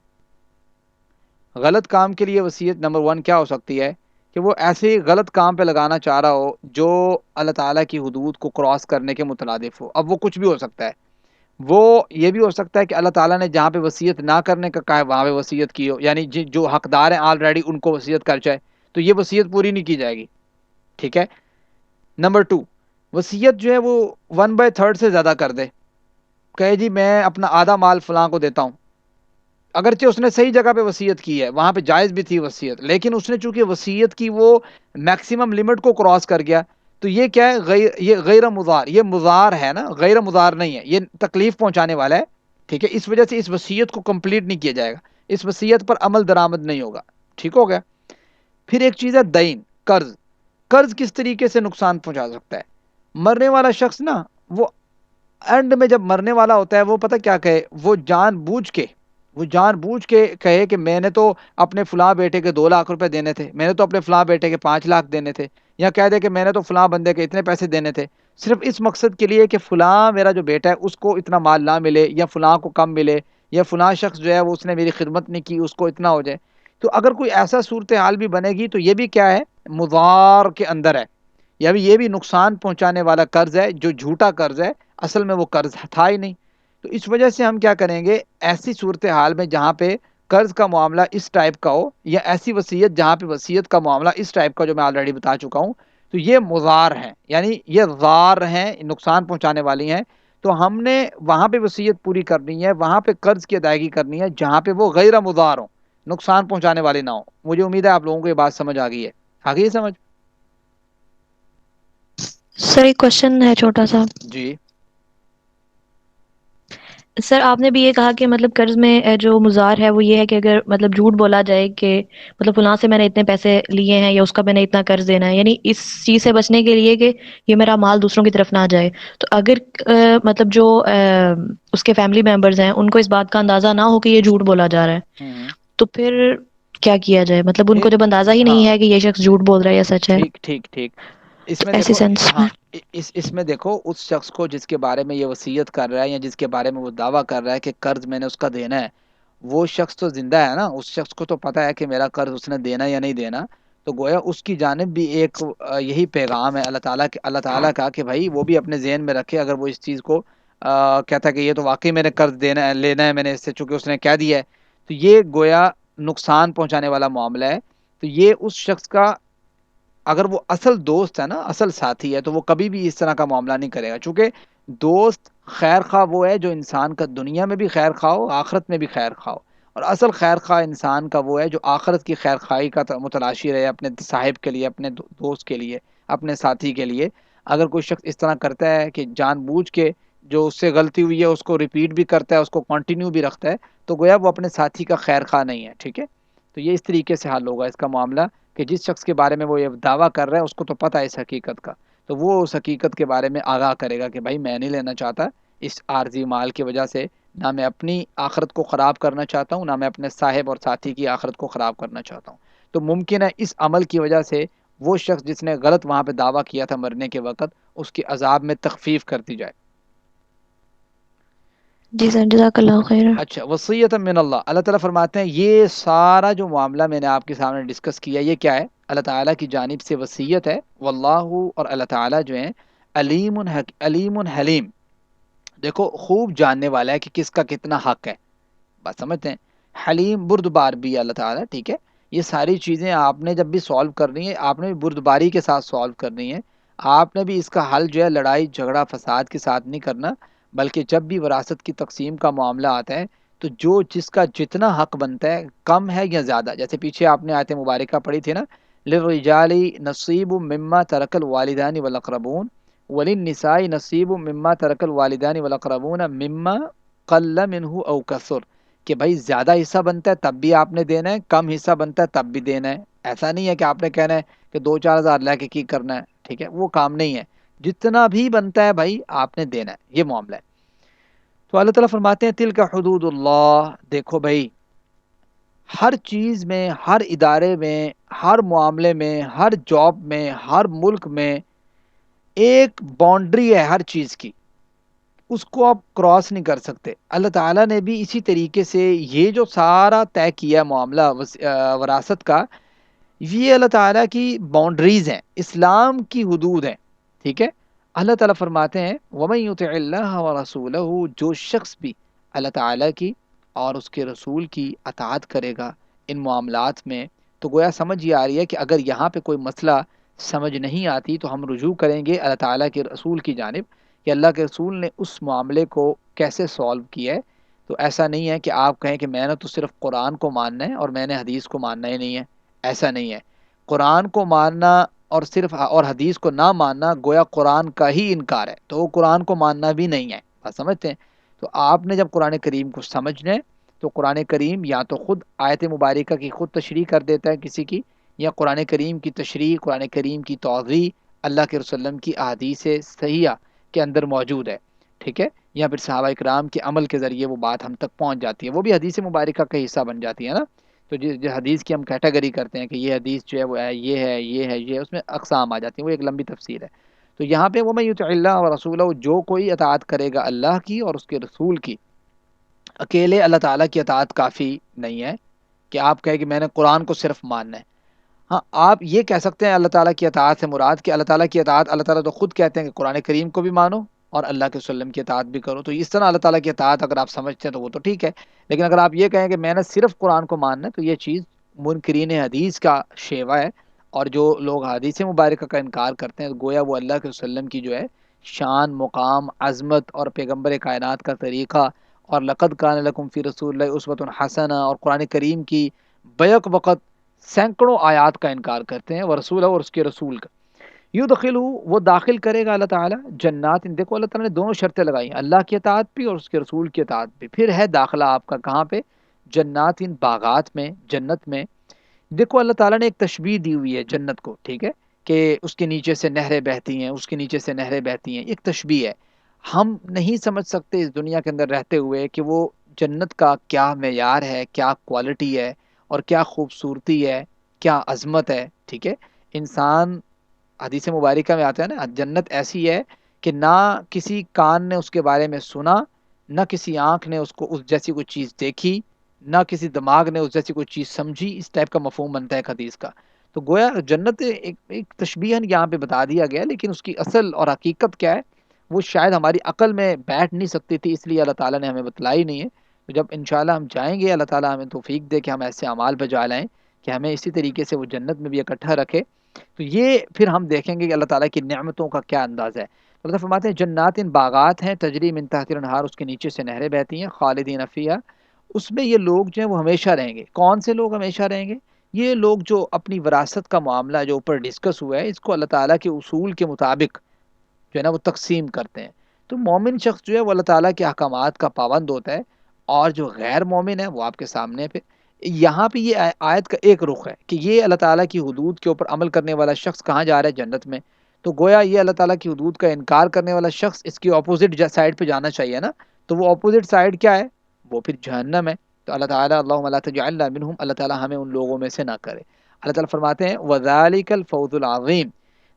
غلط کام کے لیے وصیت نمبر 1 کیا ہو سکتی ہے کہ وہ ایسے ہی غلط کام پہ لگانا چاہ رہا ہو جو اللہ تعالیٰ کی حدود کو کراس کرنے کے مترادف ہو. اب وہ کچھ بھی ہو سکتا ہے. وہ یہ بھی ہو سکتا ہے کہ اللہ تعالیٰ نے جہاں پہ وصیت نہ کرنے کا کہا ہے وہاں پہ وصیت کی ہو، یعنی جو حقدار ہیں آلریڈی ان کو وصیت کر جائے تو یہ وصیت پوری نہیں کی جائے گی. ٹھیک ہے. نمبر 2، وصیت جو ہے وہ 1/3 سے زیادہ کر دے، کہے جی میں اپنا آدھا مال فلاں کو دیتا ہوں. اگرچہ اس نے صحیح جگہ پہ وصیت کی ہے، وہاں پہ جائز بھی تھی وصیت، لیکن اس نے چونکہ وصیت کی وہ میکسیمم لمٹ کو کراس کر گیا تو یہ کیا ہے؟ یہ غیر مضار، یہ مضار ہے نا، غیر مضار نہیں ہے، یہ تکلیف پہنچانے والا ہے. ٹھیک ہے، اس وجہ سے اس وصیت کو کمپلیٹ نہیں کیا جائے گا، اس وصیت پر عمل درآمد نہیں ہوگا، ٹھیک ہو گیا۔ پھر ایک چیز ہے دین، قرض۔ قرض کس طریقے سے نقصان پہنچا سکتا ہے؟ مرنے والا شخص نا، وہ اینڈ میں جب مرنے والا ہوتا ہے وہ پتہ کیا کہے، وہ جان بوجھ کے کہے کہ میں نے تو اپنے فلاں بیٹے کے 2 لاکھ روپے دینے تھے، میں نے تو اپنے فلاں بیٹے کے 5 لاکھ دینے تھے، یا کہہ دے کہ میں نے تو فلاں بندے کے اتنے پیسے دینے تھے، صرف اس مقصد کے لیے کہ فلاں میرا جو بیٹا ہے اس کو اتنا مال نہ ملے، یا فلاں کو کم ملے، یا فلاں شخص جو ہے وہ اس نے میری خدمت نہیں کی اس کو اتنا ہو جائے۔ تو اگر کوئی ایسا صورتحال بھی بنے گی تو یہ بھی کیا ہے، مضار کے اندر ہے، یا بھی یہ بھی نقصان پہنچانے والا قرض ہے، جو جھوٹا قرض ہے، اصل میں وہ قرض تھا ہی نہیں۔ تو اس وجہ سے ہم کیا کریں گے، ایسی صورتحال میں جہاں پہ قرض کا معاملہ اس ٹائپ کا ہو، یا ایسی وصیت جہاں پہ وصیت کا معاملہ اس ٹائپ کا جو میں آلریڈی بتا چکا ہوں، تو یہ مضار ہیں، یعنی یہ ضار ہیں، نقصان پہنچانے والی ہیں۔ تو ہم نے وہاں پہ وصیت پوری کرنی ہے، وہاں پہ قرض کی ادائیگی کرنی ہے جہاں پہ وہ غیر مضار ہوں، نقصان پہنچانے والے نہ ہوں۔ مجھے امید ہے آپ لوگوں کو یہ بات سمجھ آ گئی ہے، آ گئی ہے سمجھ؟ سر ایک کوشچن ہے چھوٹا سا۔ جی سر آپ نے بھی یہ کہا کہ مطلب قرض میں جو مضار ہے وہ یہ ہے کہ اگر مطلب جھوٹ بولا جائے کہ مطلب فلاں سے میں نے اتنے پیسے لیے ہیں یا اس کا میں نے اتنا قرض دینا ہے، یعنی اس چیز سے بچنے کے لیے کہ یہ میرا مال دوسروں کی طرف نہ جائے۔ تو اگر مطلب جو اس کے فیملی ممبرز ہیں ان کو اس بات کا اندازہ نہ ہو کہ یہ جھوٹ بولا جا رہا ہے، تو پھر کیا کیا جائے؟ مطلب ان کو پھر جب اندازہ ہی ہاں، نہیں ہے کہ یہ شخص جھوٹ بول رہا ہے یا سچ ہے، ٹھیک ٹھیک ٹھیک، اس تو میں ایسی دیکھو، سینس ہاں، میں اس میں دیکھو، اس شخص کو جس کے بارے میں یہ وصیت کر رہا ہے یا جس کے بارے میں وہ دعویٰ کر رہا ہے کہ قرض میں نے اس کا دینا ہے، وہ شخص تو زندہ ہے نا، اس شخص کو تو پتہ ہے کہ میرا قرض اس نے دینا یا نہیں دینا۔ تو گویا اس کی جانب بھی ایک یہی پیغام ہے اللہ تعالیٰ کا کہ بھائی وہ بھی اپنے ذہن میں رکھے، اگر وہ اس چیز کو کہتا ہے کہ یہ تو واقعی میں نے قرض دینا ہے لینا ہے میں نے اس سے، چونکہ اس نے کہہ دیا ہے، تو یہ گویا نقصان پہنچانے والا معاملہ ہے۔ تو یہ اس شخص کا، اگر وہ اصل دوست ہے نا، اصل ساتھی ہے، تو وہ کبھی بھی اس طرح کا معاملہ نہیں کرے گا، چونکہ دوست خیر خواہ وہ ہے جو انسان کا دنیا میں بھی خیر خواہ ہو، آخرت میں بھی خیر خواہ ہو، اور اصل خیر خواہ انسان کا وہ ہے جو آخرت کی خیر خواہی کا متلاشی رہے اپنے صاحب کے لیے، اپنے دوست کے لیے، اپنے ساتھی کے لیے۔ اگر کوئی شخص اس طرح کرتا ہے کہ جان بوجھ کے جو اس سے غلطی ہوئی ہے اس کو ریپیٹ بھی کرتا ہے، اس کو کنٹینیو بھی رکھتا ہے، تو گویا وہ اپنے ساتھی کا خیر خواہ نہیں ہے، ٹھیک ہے۔ تو یہ اس طریقے سے حل ہوگا اس کا معاملہ، کہ جس شخص کے بارے میں وہ یہ دعویٰ کر رہا ہے اس کو تو پتہ ہے اس حقیقت کا، تو وہ اس حقیقت کے بارے میں آگاہ کرے گا کہ بھائی میں نہیں لینا چاہتا اس عارضی مال کی وجہ سے، نہ میں اپنی آخرت کو خراب کرنا چاہتا ہوں، نہ میں اپنے صاحب اور ساتھی کی آخرت کو خراب کرنا چاہتا ہوں۔ تو ممکن ہے اس عمل کی وجہ سے وہ شخص جس نے غلط وہاں پہ دعویٰ کیا تھا مرنے کے وقت، اس کی عذاب میں تخفیف کر دی جائے۔ جی سر، جزاک اللہ خیر۔ اچھا، وصیت من اللہ، اللہ تعالیٰ فرماتے ہیں یہ سارا جو معاملہ میں نے آپ کے سامنے ڈسکس کیا، یہ کیا ہے؟ اللہ تعالیٰ کی جانب سے وصیت ہے، واللہ، اور اللہ تعالیٰ جو ہیں علیم حلیم، دیکھو خوب جاننے والا ہے کہ کس کا کتنا حق ہے، بات سمجھتے ہیں؟ حلیم، بردبار بھی ہے اللہ تعالیٰ، ٹھیک ہے۔ یہ ساری چیزیں آپ نے جب بھی سولو کرنی ہے، آپ نے بھی بردباری کے ساتھ سولو کرنی ہے، آپ نے بھی اس کا حل جو ہے لڑائی جھگڑا فساد کے ساتھ نہیں کرنا، بلکہ جب بھی وراثت کی تقسیم کا معاملہ آتا ہے تو جو جس کا جتنا حق بنتا ہے، کم ہے یا زیادہ، جیسے پیچھے آپ نے آیت مبارکہ پڑھی تھی نا، للرجال نصیب مما ترک الوالدان والاقربون وللنساء نصیب مما ترک الوالدان والاقربون مما قل منہ او کثر، کہ بھائی زیادہ حصہ بنتا ہے تب بھی آپ نے دینا ہے، کم حصہ بنتا ہے تب بھی دینا ہے۔ ایسا نہیں ہے کہ آپ نے کہنا ہے کہ 2-4 ہزار لے کے کی کرنا ہے، ٹھیک ہے، وہ کام نہیں ہے، جتنا بھی بنتا ہے بھائی آپ نے دینا ہے، یہ معاملہ ہے۔ تو اللہ تعالیٰ فرماتے ہیں تلک حدود اللہ، دیکھو بھائی ہر چیز میں، ہر ادارے میں، ہر معاملے میں، ہر جاب میں، ہر ملک میں ایک باؤنڈری ہے ہر چیز کی، اس کو آپ کراس نہیں کر سکتے۔ اللہ تعالیٰ نے بھی اسی طریقے سے یہ جو سارا طے کیا معاملہ وراثت کا، یہ اللہ تعالیٰ کی باؤنڈریز ہیں، اسلام کی حدود ہیں، ٹھیک ہے۔ اللہ تعالیٰ فرماتے ہیں وَمَن يُطِعِ اللَّهَ وَرَسُولَهُ، جو شخص بھی اللہ تعالیٰ کی اور اس کے رسول کی اطاعت کرے گا ان معاملات میں، تو گویا سمجھ یہ آ رہی ہے کہ اگر یہاں پہ کوئی مسئلہ سمجھ نہیں آتی تو ہم رجوع کریں گے اللہ تعالیٰ کے رسول کی جانب کہ اللہ کے رسول نے اس معاملے کو کیسے سولو کیا ہے۔ تو ایسا نہیں ہے کہ آپ کہیں کہ میں نے تو صرف قرآن کو ماننا ہے اور میں نے حدیث کو ماننا ہی نہیں ہے، ایسا نہیں ہے۔ قرآن کو ماننا اور صرف اور حدیث کو نہ ماننا گویا قرآن کا ہی انکار ہے، تو وہ قرآن کو ماننا بھی نہیں ہے، بات سمجھتے ہیں؟ تو آپ نے جب قرآن کریم کو سمجھنا ہے تو قرآن کریم یا تو خود آیت مبارکہ کی خود تشریح کر دیتا ہے کسی کی، یا قرآن کریم کی تشریح، قرآن کریم کی توضیح اللہ کے رسول وسلم کی احادیث صحیحہ کے اندر موجود ہے، ٹھیک ہے، یا پھر صحابہ کرام کے عمل کے ذریعے وہ بات ہم تک پہنچ جاتی ہے، وہ بھی حدیث مبارکہ کا حصہ بن جاتی ہے نا۔ تو جو حدیث کی ہم کیٹیگری کرتے ہیں کہ یہ حدیث جو ہے وہ ہے، یہ ہے، یہ ہے، یہ ہے، اس میں اقسام آ جاتی ہیں، وہ ایک لمبی تفسیر ہے۔ تو یہاں پہ وَمَن یُطِعِ اللَّهَ وَرَسُولَهُ، جو کوئی اطاعت کرے گا اللہ کی اور اس کے رسول کی، اکیلے اللہ تعالیٰ کی اطاعت کافی نہیں ہے کہ آپ کہیں کہ میں نے قرآن کو صرف ماننا ہے۔ ہاں، آپ یہ کہہ سکتے ہیں اللہ تعالیٰ کی اطاعت سے مراد کہ اللہ تعالیٰ کی اطاعت، اللہ تعالیٰ تو خود کہتے ہیں کہ قرآن کریم کو بھی مانو اور اللہ کے وسلم کی اطاعت بھی کرو، تو اس طرح اللہ تعالیٰ کی اطاعت اگر آپ سمجھتے ہیں تو وہ تو ٹھیک ہے، لیکن اگر آپ یہ کہیں کہ میں نے صرف قرآن کو ماننا ہے تو یہ چیز منکرین حدیث کا شیوا ہے، اور جو لوگ حدیث مبارکہ کا انکار کرتے ہیں گویا وہ اللہ کے وسلم کی جو ہے شان، مقام، عظمت اور پیغمبر کائنات کا طریقہ اور لقد کان لکم فی رسول اللہ اسوۃ حسنہ اور قرآن کریم کی بیک وقت سینکڑوں آیات کا انکار کرتے ہیں، ورسول اور اس کے رسول کا۔ یدخلہ، وہ داخل کرے گا اللہ تعالیٰ جنات، دیکھو اللہ تعالیٰ نے دونوں شرطیں لگائی ہیں، اللہ کی اطاعت بھی اور اس کے رسول کی اطاعت بھی، پھر ہے داخلہ آپ کا کہاں پہ؟ جنات، ان باغات میں، جنت میں۔ دیکھو اللہ تعالیٰ نے ایک تشبیہ دی ہوئی ہے جنت کو، ٹھیک ہے، کہ اس کے نیچے سے نہریں بہتی ہیں، اس کے نیچے سے نہریں بہتی ہیں، ایک تشبیہ ہے۔ ہم نہیں سمجھ سکتے اس دنیا کے اندر رہتے ہوئے کہ وہ جنت کا کیا معیار ہے، کیا کوالٹی ہے، اور کیا خوبصورتی ہے، کیا عظمت ہے، ٹھیک ہے۔ انسان، حدیث مبارکہ میں آتا ہے نا، جنت ایسی ہے کہ نہ کسی کان نے اس کے بارے میں سنا، نہ کسی آنکھ نے اس کو اس جیسی کوئی چیز دیکھی، نہ کسی دماغ نے اس جیسی کوئی چیز سمجھی، اس ٹائپ کا مفہوم بنتا ہے ایک حدیث کا۔ تو گویا جنت ایک تشبیہاً یہاں پہ بتا دیا گیا، لیکن اس کی اصل اور حقیقت کیا ہے وہ شاید ہماری عقل میں بیٹھ نہیں سکتی تھی، اس لیے اللہ تعالیٰ نے ہمیں بتلائی نہیں ہے۔ تو جب انشاءاللہ ہم جائیں گے، اللہ تعالیٰ ہمیں توفیق دے کہ ہم ایسے اعمال بجا لائیں کہ ہمیں اسی طریقے سے وہ جنت میں بھی اکٹھا رکھے، تو یہ پھر ہم دیکھیں گے کہ اللہ تعالیٰ کی نعمتوں کا کیا انداز ہے۔ اللہ تعالیٰ فرماتے ہیں جنات، ان باغات ہیں، تجری من تحت الانہار، اس کے نیچے سے نہریں بہتی ہیں، خالدین فیہا، اس میں یہ لوگ جو ہیں وہ ہمیشہ رہیں گے۔ کون سے لوگ ہمیشہ رہیں گے؟ یہ لوگ جو اپنی وراثت کا معاملہ جو اوپر ڈسکس ہوا ہے، اس کو اللہ تعالیٰ کے اصول کے مطابق جو ہے نا وہ تقسیم کرتے ہیں۔ تو مومن شخص جو ہے وہ اللہ تعالیٰ کے احکامات کا پابند ہوتا ہے، اور جو غیر مومن ہے وہ آپ کے سامنے پہ یہاں پہ یہ آیت کا ایک رخ ہے کہ یہ اللہ تعالیٰ کی حدود کے اوپر عمل کرنے والا شخص کہاں جا رہا ہے؟ جنت میں۔ تو گویا یہ اللہ تعالیٰ کی حدود کا انکار کرنے والا شخص اس کی اپوزٹ سائڈ پہ جانا چاہیے نا، تو وہ اپوزٹ سائڈ کیا ہے؟ وہ پھر جہنم ہے۔ تو اللہ تعالیٰ، اللہم لا تجعلنا منہم، اللہ تعالیٰ ہمیں ان لوگوں میں سے نہ کرے۔ اللہ تعالیٰ فرماتے ہیں وَذَلِكَ الْفَوْزُ الْعَظِيمُ،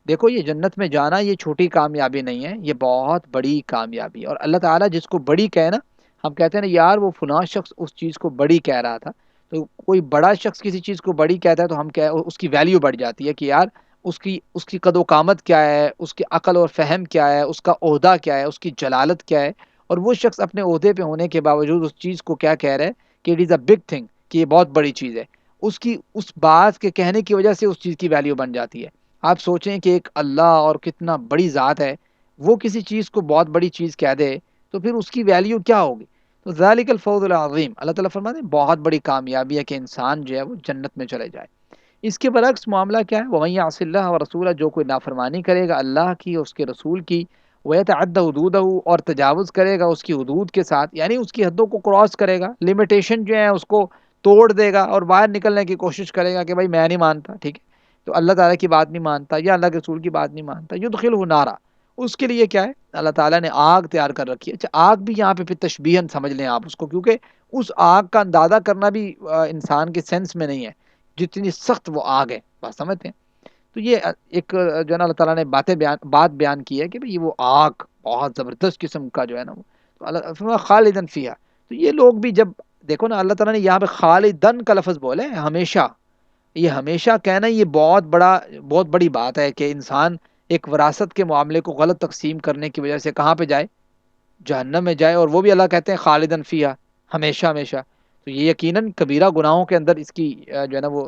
دیکھو یہ جنت میں جانا یہ چھوٹی کامیابی نہیں ہے، یہ بہت بڑی کامیابی ہے۔ اور اللہ تعالیٰ جس کو بڑی کہے نا، ہم کہتے ہیں نا یار وہ فلاں شخص اس چیز کو بڑی کہہ رہا تھا، تو کوئی بڑا شخص کسی چیز کو بڑی کہتا ہے تو ہم اس کی ویلیو بڑھ جاتی ہے کہ یار اس کی قد و قامت کیا ہے، اس کی عقل اور فہم کیا ہے، اس کا عہدہ کیا ہے، اس کی جلالت کیا ہے، اور وہ شخص اپنے عہدے پہ ہونے کے باوجود اس چیز کو کیا کہہ رہا ہے کہ it is a big thing, کہ یہ بہت بڑی چیز ہے۔ اس بات کے کہنے کی وجہ سے اس چیز کی ویلیو بن جاتی ہے۔ آپ سوچیں کہ ایک اللہ اور کتنا بڑی ذات ہے، وہ کسی چیز کو بہت بڑی چیز کہہ دے تو پھر اس کی ویلیو کیا ہوگی؟ تو ذالک الفوز العظیم، اللہ تعالیٰ فرماتے ہیں بہت بڑی کامیابی ہے کہ انسان جو ہے وہ جنت میں چلے جائے۔ اس کے برعکس معاملہ کیا ہے؟ وَمَن يَعْصِ اللَّهَ وَرَسُولَهُ، جو کوئی نافرمانی کرے گا اللہ کی اور اس کے رسول کی، وَيَتَعَدَّ حُدُودَهُ، اور تجاوز کرے گا اس کی حدود کے ساتھ، یعنی اس کی حدوں کو کراس کرے گا، لمیٹیشن جو ہے اس کو توڑ دے گا اور باہر نکلنے کی کوشش کرے گا کہ بھائی میں نہیں مانتا، ٹھیک ہے، تو اللہ تعالیٰ کی بات نہیں مانتا یا اللہ کے رسول کی بات نہیں مانتا، یدخلہ نارا، اس کے لیے کیا ہے؟ اللہ تعالیٰ نے آگ تیار کر رکھی ہے۔ اچھا، آگ بھی یہاں پہ پھر تشبیہاً سمجھ لیں آپ اس کو، کیونکہ اس آگ کا اندازہ کرنا بھی انسان کے سینس میں نہیں ہے جتنی سخت وہ آگ ہے، بات سمجھتے ہیں؟ تو یہ ایک جو ہے نا اللہ تعالیٰ نے بات بیان کی ہے کہ بھئی وہ آگ بہت زبردست قسم کا جو ہے نا وہ، تو اللہ فرمایا خالدن فیہا، تو یہ لوگ بھی جب دیکھو نا اللہ تعالیٰ نے یہاں پہ خالدن کا لفظ بولے ہمیشہ، یہ ہمیشہ کہنا یہ بہت بڑی بات ہے کہ انسان ایک وراثت کے معاملے کو غلط تقسیم کرنے کی وجہ سے کہاں پہ جائے؟ جہنم میں جائے، اور وہ بھی اللہ کہتے ہیں خالدن فیہا، ہمیشہ ہمیشہ۔ تو یہ یقیناً کبیرہ گناہوں کے اندر اس کی جو ہے نا وہ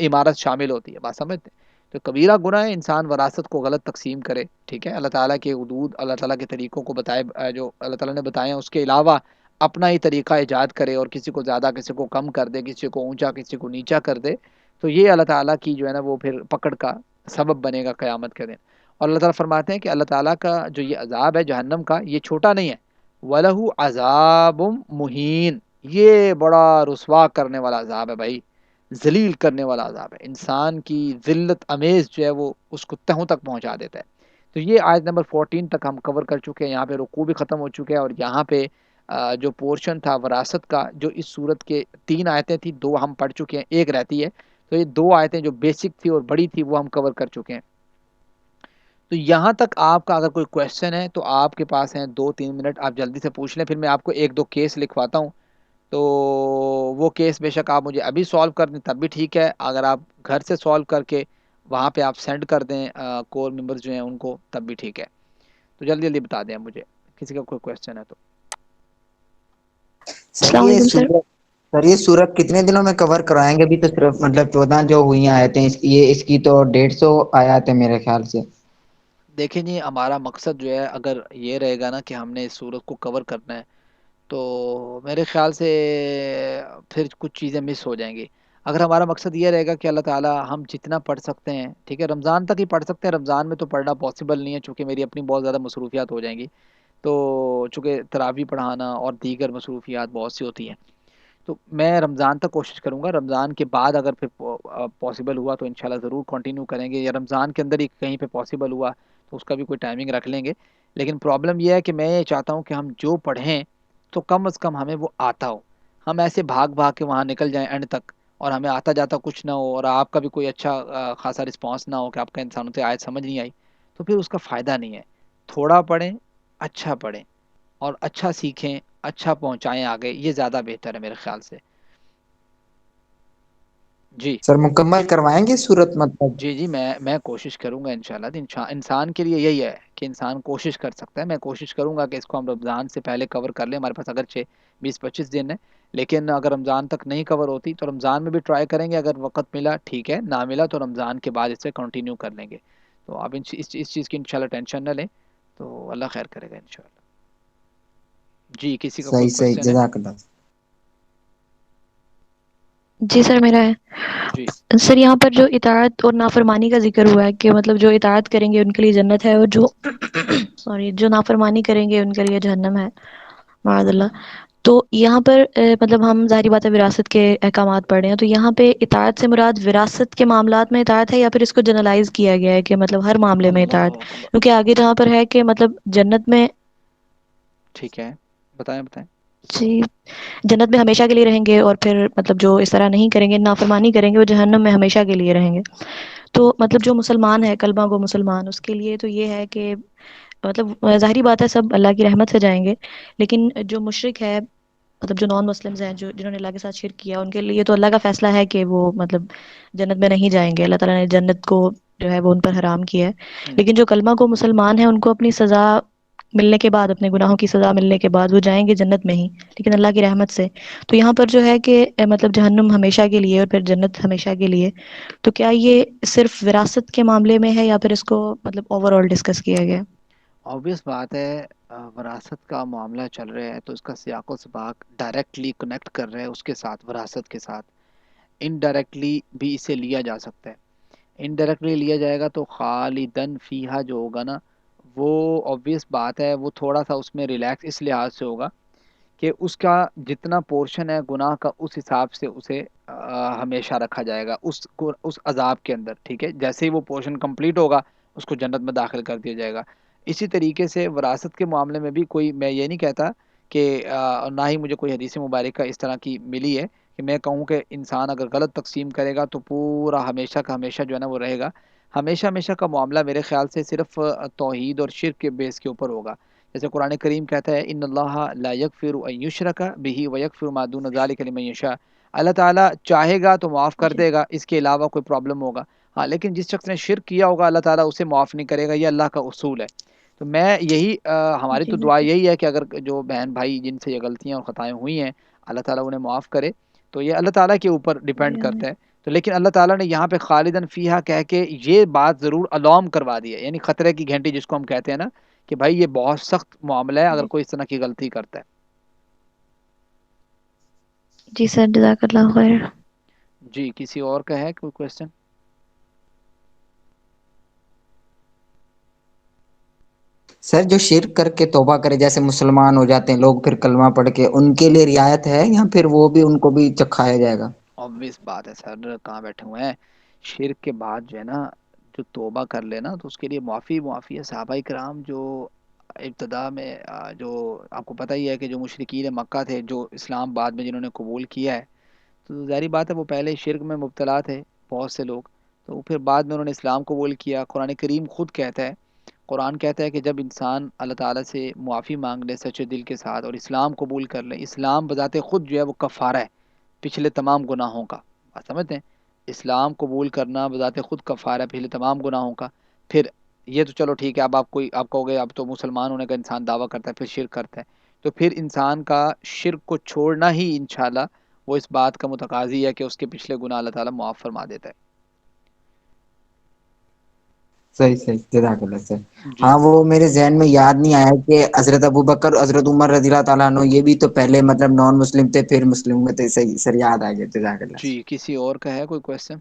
عمارت شامل ہوتی ہے، بات سمجھتے ہیں؟ تو کبیرہ گناہ ہے انسان وراثت کو غلط تقسیم کرے، ٹھیک ہے، اللہ تعالیٰ کے حدود، اللہ تعالیٰ کے طریقوں کو بتائے، جو اللہ تعالیٰ نے بتائے ہیں اس کے علاوہ اپنا ہی طریقہ ایجاد کرے اور کسی کو زیادہ کسی کو کم کر دے، کسی کو اونچا کسی کو نیچا کر دے، تو یہ اللہ تعالیٰ کی جو ہے نا وہ پھر پکڑ کا سبب بنے گا قیامت کے دن۔ اور اللہ تعالیٰ فرماتے ہیں کہ اللہ تعالیٰ کا جو یہ عذاب ہے جہنم کا، یہ چھوٹا نہیں ہے، وَلَهُ عَذَابٌ مُہین، یہ بڑا رسوا کرنے والا عذاب ہے بھائی، ذلیل کرنے والا عذاب ہے، انسان کی ذلت امیز جو ہے وہ اس کو تہوں تک پہنچا دیتا ہے۔ تو یہ آیت نمبر 14 تک ہم کور کر چکے ہیں، یہاں پہ رکوع بھی ختم ہو چکے ہیں، اور یہاں پہ جو پورشن تھا وراثت کا، جو اس صورت کے 3 آیتیں تھیں، 2 ہم پڑھ چکے ہیں، ایک رہتی ہے، تو یہ 2 آیتیں جو بیسک تھی اور بڑی تھی وہ ہم کور کر چکے ہیں۔ تو یہاں تک آپ کا اگر کوئی کویشچن ہے تو آپ کے پاس ہیں 2-3 منٹ، آپ جلدی سے پوچھ لیں، پھر میں آپ کو 1-2 کیس لکھواتا ہوں، تو وہ کیس بے شک آپ مجھے ابھی سالو کر دیں تب بھی ٹھیک ہے، اگر آپ گھر سے سالو کر کے وہاں پہ آپ سینڈ کر دیں کور ممبرز جو ہیں ان کو، تب بھی ٹھیک ہے، تو جلدی جلدی بتا دیں مجھے کسی کا کوئی کویشچن ہے تو۔ سر السلام یہ علیکم سر۔ سورت سر یہ سورت کتنے دنوں میں کور کرائیں گے؟ ابھی تو صرف مطلب 14 جو ہوئی ہیں آیتیں، یہ اس کی تو 150 آیات ہے میرے خیال سے۔ دیکھیں جی، ہمارا مقصد جو ہے اگر یہ رہے گا نا کہ ہم نے اس صورت کو کور کرنا ہے، تو میرے خیال سے پھر کچھ چیزیں مس ہو جائیں گی۔ اگر ہمارا مقصد یہ رہے گا کہ اللہ تعالیٰ ہم جتنا پڑھ سکتے ہیں، ٹھیک ہے، رمضان تک ہی پڑھ سکتے ہیں، رمضان میں تو پڑھنا پاسبل نہیں ہے چونکہ میری اپنی بہت زیادہ مصروفیات ہو جائیں گی، تو چونکہ تراویح پڑھانا اور دیگر مصروفیات بہت سی ہوتی ہیں، تو میں رمضان تک کوشش کروں گا، رمضان کے بعد اگر پھر پاسبل ہوا تو انشاءاللہ ضرور کنٹینیو کریں گے، یا رمضان کے اندر ہی کہیں پہ پاسبل ہوا تو اس کا بھی کوئی ٹائمنگ رکھ لیں گے۔ لیکن پرابلم یہ ہے کہ میں یہ چاہتا ہوں کہ ہم جو پڑھیں تو کم از کم ہمیں وہ آتا ہو، ہم ایسے بھاگ بھاگ کے وہاں نکل جائیں اینڈ تک اور ہمیں آتا جاتا کچھ نہ ہو، اور آپ کا بھی کوئی اچھا خاصا رسپانس نہ ہو کہ آپ کا انسانوں سے آیت سمجھ نہیں آئی، تو پھر اس کا فائدہ نہیں ہے۔ تھوڑا پڑھیں، اچھا پڑھیں، اور اچھا سیکھیں، اچھا پہنچائیں آگے، یہ زیادہ بہتر ہے میرے خیال سے۔ جی سر مکمل کروائیں گے سورت مطلب؟ جی جی، میں کوشش کروں گا انشاءاللہ، انسان کے لیے یہی ہے کہ انسان کوشش کر سکتا ہے، میں کوشش کروں گا کہ اس کو ہم رمضان سے پہلے کور کر لیں، ہمارے پاس اگرچہ 20-25 دن ہے، لیکن اگر رمضان تک نہیں کور ہوتی تو رمضان میں بھی ٹرائی کریں گے، اگر وقت ملا ٹھیک ہے، نہ ملا تو رمضان کے بعد اس سے کنٹینیو کر لیں گے۔ تو آپ اس چیز کی انشاءاللہ ٹینشن نہ لیں، تو اللہ خیر کرے گا انشاءاللہ۔ جی، کسی کا کوئی صحیح صحیح، کوشچن ہے؟ جزاک اللہ۔ جی سر، میرا ہے جی سر، یہاں پر جو اطاعت اور نافرمانی کا ذکر ہوا ہے کہ مطلب جو اطاعت کریں گے ان کے لیے جنت ہے، اور جو سوری جو نافرمانی کریں گے ان کے لیے جہنم ہے، معاذ اللہ۔ تو یہاں پر مطلب ہم ظاہری بات ہے وراثت کے احکامات پڑھ رہے ہیں، تو یہاں پہ اطاعت سے مراد وراثت کے معاملات میں اطاعت ہے، یا پھر اس کو جنرلائز کیا گیا ہے کہ مطلب ہر معاملے میں اللہ اطاعت؟ اللہ، کیونکہ آگے جہاں پر ہے کہ مطلب جنت میں، ٹھیک ہے، بتائیں بتائیں۔ جی، جنت میں ہمیشہ کے لیے رہیں گے، اور پھر مطلب جو اس طرح نہیں کریں گے، نافرمانی کریں گے، وہ جہنم میں ہمیشہ کے لیے رہیں گے۔ تو مطلب جو مسلمان ہے، کلمہ گو مسلمان، اس کے لیے تو یہ ہے کہ مطلب ظاہری بات ہے سب اللہ کی رحمت سے جائیں گے، لیکن جو مشرک ہے، مطلب جو نان مسلمز ہیں، جو جنہوں نے اللہ کے ساتھ شرک کیا، ان کے لیے تو اللہ کا فیصلہ ہے کہ وہ مطلب جنت میں نہیں جائیں گے، اللہ تعالیٰ نے جنت کو جو ہے وہ ان پر حرام کیا ہے۔ ہوں، لیکن جو کلمہ کو مسلمان ہیں، ان کو اپنی سزا ملنے کے بعد، اپنے گناہوں کی سزا ملنے کے بعد وہ جائیں گے جنت میں ہی، لیکن اللہ کی رحمت سے۔ تو یہاں پر جو ہے کہ مطلب جہنم ہمیشہ کے لیے اور پھر جنت ہمیشہ کے لیے، تو کیا یہ صرف وراثت کے معاملے میں ہے، یا پھر اس کو مطلب اوور آل ڈسکس کیا گیا؟ آبویس بات ہے، وراثت کا معاملہ چل رہا ہے تو اس کا سیاق و سباق ڈائریکٹلی کنیکٹ کر رہے ہیں اس کے ساتھ، وراثت کے ساتھ، انڈائریکٹلی بھی اسے لیا جا سکتا ہے۔ انڈائریکٹلی لیا جائے گا تو خالدن فیہا جو ہوگا نا، وہ آبویس بات ہے، وہ تھوڑا سا اس میں ریلیکس اس لحاظ سے ہوگا کہ اس کا جتنا پورشن ہے گناہ کا، اس حساب سے اسے ہمیشہ رکھا جائے گا اس عذاب کے اندر، ٹھیک ہے، جیسے ہی وہ پورشن کمپلیٹ ہوگا اس کو جنت میں داخل کر دیا جائے گا۔ اسی طریقے سے وراثت کے معاملے میں بھی کوئی، میں یہ نہیں کہتا کہ نہ ہی مجھے کوئی حدیث مبارکہ اس طرح کی ملی ہے کہ میں کہوں کہ انسان اگر غلط تقسیم کرے گا تو پورا ہمیشہ کا ہمیشہ جو ہے نا وہ رہے گا۔ ہمیشہ ہمیشہ کا معاملہ میرے خیال سے صرف توحید اور شرک کے بیس کے اوپر ہوگا، جیسے قرآن کریم کہتا ہے ان اللہ لا یغفر ان یشرک بہ ویغفر ما دون ذلک لمن یشاء، اللہ تعالیٰ چاہے گا تو معاف کر جی دے گا، اس کے علاوہ کوئی پرابلم ہوگا، ہاں، لیکن جس شخص نے شرک کیا ہوگا اللہ تعالیٰ اسے معاف نہیں کرے گا، یہ اللہ کا اصول ہے۔ تو میں یہی ہماری جی تو دعا بالکل، یہی ہے کہ اگر جو بہن بھائی جن سے یہ غلطیاں اور خطائیں ہوئی ہیں اللہ تعالیٰ انہیں معاف کرے، تو یہ اللہ تعالیٰ کے اوپر ڈیپینڈ جی آمین۔ کرتا ہے۔ تو لیکن اللہ تعالیٰ نے یہاں پہ خالدن فیہا کہہ کے یہ بات ضرور الارم کروا دی ہے، یعنی خطرے کی گھنٹی جس کو ہم کہتے ہیں نا، کہ بھائی یہ بہت سخت معاملہ ہے اگر جی کوئی اس طرح کی غلطی کرتا ہے۔ جی سر، جزاک اللہ خیر۔ جی، کسی اور کا ہے کوئی کوشچن؟ سر جو شرک کر کے توبہ کرے جیسے مسلمان ہو جاتے ہیں لوگ پھر کلمہ پڑھ کے، ان کے لیے رعایت ہے یا پھر وہ بھی ان کو بھی چکھایا جائے گا؟ obvious بات ہے سر، کہاں بیٹھے ہوئے ہیں؟ شرک کے بعد جو ہے نا، جو توبہ کر لینا تو اس کے لیے معافی ہے۔ صحابہ کرام جو ابتدا میں جو آپ کو پتہ ہی ہے کہ جو مشرکین مکہ تھے، جو اسلام بعد میں جنہوں نے قبول کیا ہے، تو ظاہری بات ہے وہ پہلے شرک میں مبتلا تھے بہت سے لوگ، تو پھر بعد میں انہوں نے اسلام قبول کیا۔ قرآن کریم خود کہتا ہے، قرآن کہتا ہے کہ جب انسان اللہ تعالیٰ سے معافی مانگ لے سچے دل کے ساتھ اور اسلام قبول کر لے، اسلام بذات خود جو ہے وہ کفارہ ہے پچھلے تمام گناہوں کا، بات سمجھتے ہیں؟ اسلام قبول کرنا بذات خود کفارہ ہے پچھلے تمام گناہوں کا۔ پھر یہ تو چلو ٹھیک ہے، اب آپ کہو گے اب تو مسلمان ہونے کا انسان دعویٰ کرتا ہے پھر شرک کرتا ہے، تو پھر انسان کا شرک کو چھوڑنا ہی انشاءاللہ وہ اس بات کا متقاضی ہے کہ اس کے پچھلے گناہ اللہ تعالیٰ معاف فرما دیتا ہے۔ صحیح جزاک اللہ سر۔ جی ہاں وہ میرے ذہن میں یاد نہیں آیا کہ حضرت ابو بکر حضرت عمر رضی اللہ تعالیٰ عنہ یہ بھی تو پہلے مطلب نان مسلم تھے پھر مسلم ہوئے تھے، صحیح سر یاد آ گیا، جزاک اللہ جی، سر۔ کسی اور کا ہے کوئی کویشچن؟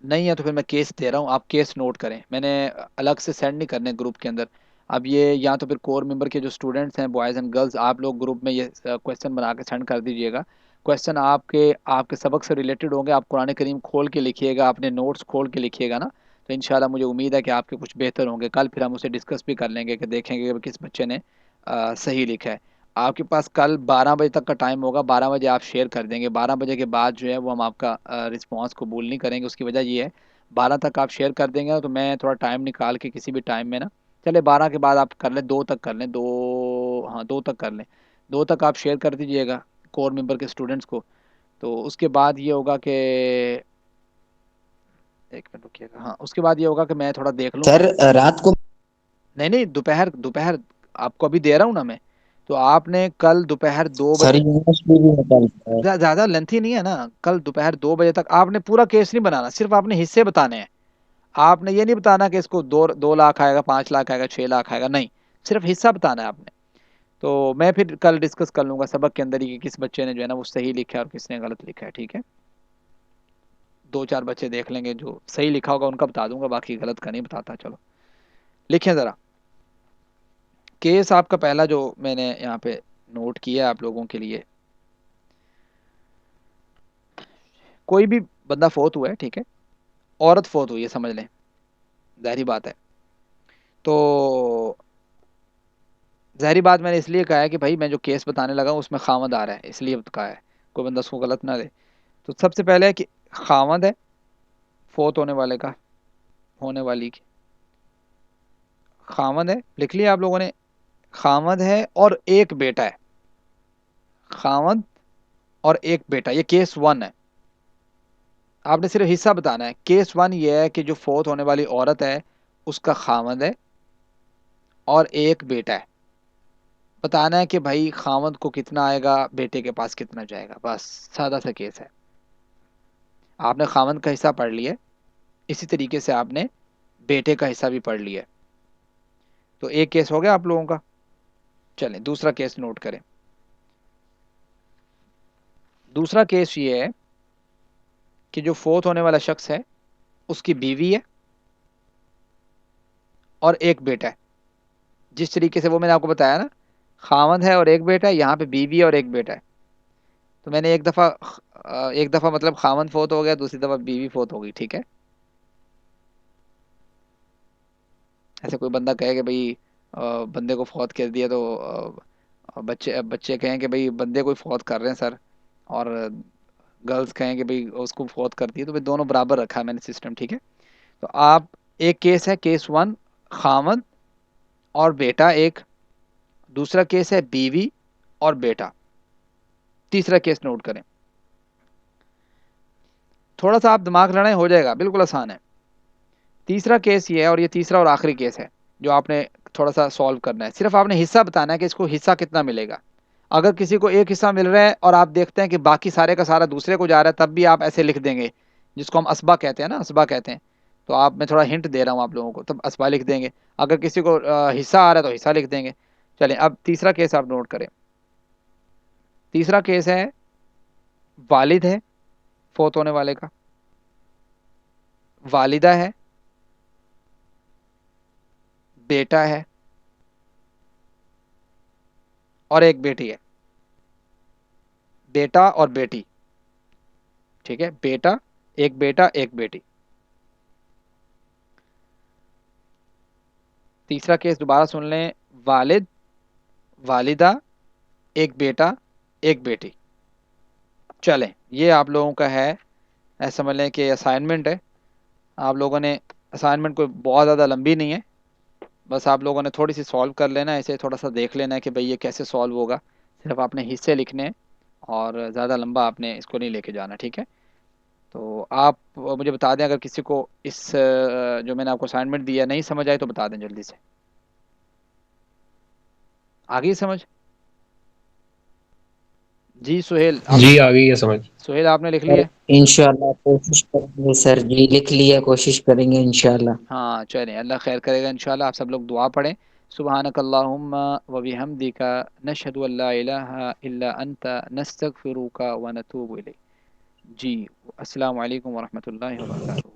نہیں ہے تو پھر میں کیس دے رہا ہوں، آپ کیس نوٹ کریں، میں نے الگ سے سینڈ نہیں کرنے گروپ کے اندر۔ اب یہ یا تو پھر کور ممبر کے جو اسٹوڈنٹس ہیں بوائز اینڈ گرلز، آپ لوگ گروپ میں یہ کویشچن بنا کے سینڈ کر دیجئے گا۔ کویشچن آپ کے سبق سے ریلیٹڈ ہوں گے، آپ قرآن کریم کھول کے لکھیے گا، اپنے نوٹس کھول کے لکھیے گا نا، تو انشاءاللہ مجھے امید ہے کہ آپ کے کچھ بہتر ہوں گے۔ کل پھر ہم اسے ڈسکس بھی کر لیں گے کہ دیکھیں گے کہ کس بچے نے صحیح لکھا ہے۔ آپ کے پاس کل 12 بجے تک کا ٹائم ہوگا، 12 بجے آپ شیئر کر دیں گے۔ 12 بجے کے بعد جو ہے وہ ہم آپ کا رسپانس قبول نہیں کریں گے، اس کی وجہ یہ ہے 12 تک آپ شیئر کر دیں گے تو میں تھوڑا ٹائم نکال کے کسی بھی ٹائم میں نا، چلے 12 کے بعد آپ کر لیں، 2 تک کر لیں، 2، ہاں 2 تک کر لیں، 2 تک آپ شیئر کر دیجئے گا کور ممبر کے اسٹوڈنٹس کو۔ تو اس کے بعد یہ ہوگا کہ ایک منٹ رکیے گا، ہاں اس کے بعد یہ ہوگا کہ میں تھوڑا دیکھ لوں گا۔ سر رات کو نہیں دوپہر آپ کو ابھی دے رہا ہوں نا میں، تو آپ نے کل دوپہر 2 بجے، سر یونیورسٹی بھی نکالتا ہے۔ زیادہ لینتھی نہیں ہے نا، کل دوپہر 2 بجے تک آپ نے پورا کیس نہیں بنانا، صرف آپ نے حصے بتانے ہیں۔ آپ نے یہ نہیں بتانا کہ اس کو 2 لاکھ آئے گا، 5 لاکھ آئے گا، 6 لاکھ آئے گا، نہیں، صرف حصہ بتانا ہے آپ نے۔ تو میں پھر کل ڈسکس کر لوں گا سبق کے اندر ہی کہ کس بچے نے جو ہے نا وہ صحیح لکھا ہے اور کس نے غلط لکھا ہے، ٹھیک ہے؟ 2 4 بچے دیکھ لیں گے، جو صحیح لکھا ہوگا ان کا بتا دوں گا، باقی غلط کا نہیں بتاتا۔ چلو لکھیں ذرا کیس آپ کا پہلا جو میں نے یہاں پہ نوٹ کیا ہے آپ لوگوں کے لیے، کوئی بھی بندہ فوت ہوا ہے، ٹھیک ہے، عورت فوت ہوئی ہے، سمجھ لیں، ظاہری بات ہے۔ تو ظاہری بات میں نے اس لیے کہا ہے کہ بھائی میں جو کیس بتانے لگا ہوں اس میں خاوند آ رہا ہے، اس لیے کہا ہے، کوئی بندہ اس کو غلط نہ لے۔ تو سب سے پہلے ہے کہ خاوند ہے فوت ہونے والے کا، ہونے والی کی، خاوند ہے، لکھ لیا آپ لوگوں نے، خاوند ہے اور ایک بیٹا ہے، خاوند اور ایک بیٹا، یہ کیس 1 ہے۔ آپ نے صرف حصہ بتانا ہے۔ کیس 1 یہ ہے کہ جو فوت ہونے والی عورت ہے اس کا خاوند ہے اور ایک بیٹا ہے، بتانا ہے کہ بھائی خاوند کو کتنا آئے گا، بیٹے کے پاس کتنا جائے گا، بس سادہ سا کیس ہے۔ آپ نے خاوند کا حصہ پڑھ لیا، اسی طریقے سے آپ نے بیٹے کا حصہ بھی پڑھ لیا، تو ایک کیس ہو گیا آپ لوگوں کا۔ چلیں دوسرا کیس نوٹ کریں۔ دوسرا کیس یہ ہے کہ جو فوت ہونے والا شخص ہے اس کی بیوی ہے اور ایک بیٹا ہے، جس طریقے سے وہ میں نے آپ کو بتایا نا، خاوند ہے اور ایک بیٹا ہے، یہاں پہ بیوی ہے اور ایک بیٹا ہے۔ تو میں نے ایک دفعہ مطلب خاوند فوت ہو گیا، دوسری دفعہ بیوی فوت ہو گئی، ٹھیک ہے؟ ایسے کوئی بندہ کہے کہ بھئی بندے کو فوت کر دیا تو بچے کہیں کہ بھئی بندے کوئی فوت کر رہے ہیں سر، اور گرلز کہیں کہ بھئی اس کو فوت کر دیا، تو بھئی دونوں برابر رکھا ہے میں نے سسٹم، ٹھیک ہے؟ تو آپ ایک کیس ہے کیس 1 خاوند اور بیٹا ایک، دوسرا کیس ہے بیوی اور بیٹا، تیسرا کیس نوٹ کریں۔ تھوڑا سا آپ دماغ لڑائیں، ہو جائے گا، بالکل آسان ہے۔ تیسرا کیس یہ ہے، اور یہ تیسرا اور آخری کیس ہے جو آپ نے تھوڑا سا سولو کرنا ہے، صرف آپ نے حصہ بتانا ہے کہ اس کو حصہ کتنا ملے گا۔ اگر کسی کو ایک حصہ مل رہا ہے اور آپ دیکھتے ہیں کہ باقی سارے کا سارا دوسرے کو جا رہا ہے، تب بھی آپ ایسے لکھ دیں گے، جس کو ہم اسبا کہتے ہیں نا، اسبا کہتے ہیں، تو آپ میں تھوڑا ہنٹ دے رہا ہوں آپ لوگوں کو، تب اسبا لکھ دیں گے۔ اگر کسی کو حصہ آ رہا ہے تو حصہ لکھ دیں گے۔ چلیں اب تیسرا کیس آپ نوٹ کریں۔ تیسرا کیس ہے والد ہے فوت ہونے والے کا، والدہ ہے، بیٹا ہے اور ایک بیٹی ہے، بیٹا اور بیٹی، ٹھیک ہے، بیٹا ایک بیٹی۔ تیسرا کیس دوبارہ سن لیں، والد، والدہ، ایک بیٹا ایک بیٹی۔ چلیں یہ آپ لوگوں کا ہے، ایسا سمجھ لیں کہ اسائنمنٹ ہے، آپ لوگوں نے اسائنمنٹ کوئی بہت زیادہ لمبی نہیں ہے، بس آپ لوگوں نے تھوڑی سی سالو کر لینا ہے، اسے تھوڑا سا دیکھ لینا ہے کہ بھئی یہ کیسے سالو ہوگا، صرف آپ نے حصے لکھنے ہیں اور زیادہ لمبا آپ نے اس کو نہیں لے کے جانا، ٹھیک ہے۔ تو آپ مجھے بتا دیں اگر کسی کو اس جو میں نے آپ کو اسائنمنٹ دیا نہیں سمجھ آئی تو بتا دیں جلدی سے، آگئی سمجھ؟ جی سہیل آپ جی آ گئی ہے سمجھ۔ سہیل آپ نے لکھ سر لیا؟ انشاءاللہ کوشش کریں گے سر جی، لکھ لیا، کوشش کریں گے انشاءاللہ۔ ہاں چلیں، اللہ خیر کرے گا انشاءاللہ۔ آپ سب لوگ دعا پڑھیں، سبحانک اللہم و بحمدک نشہد ان لا الہ الا انت نستغفرک و نتوب الیک۔ جی السلام علیکم ورحمۃ اللہ وبرکاتہ۔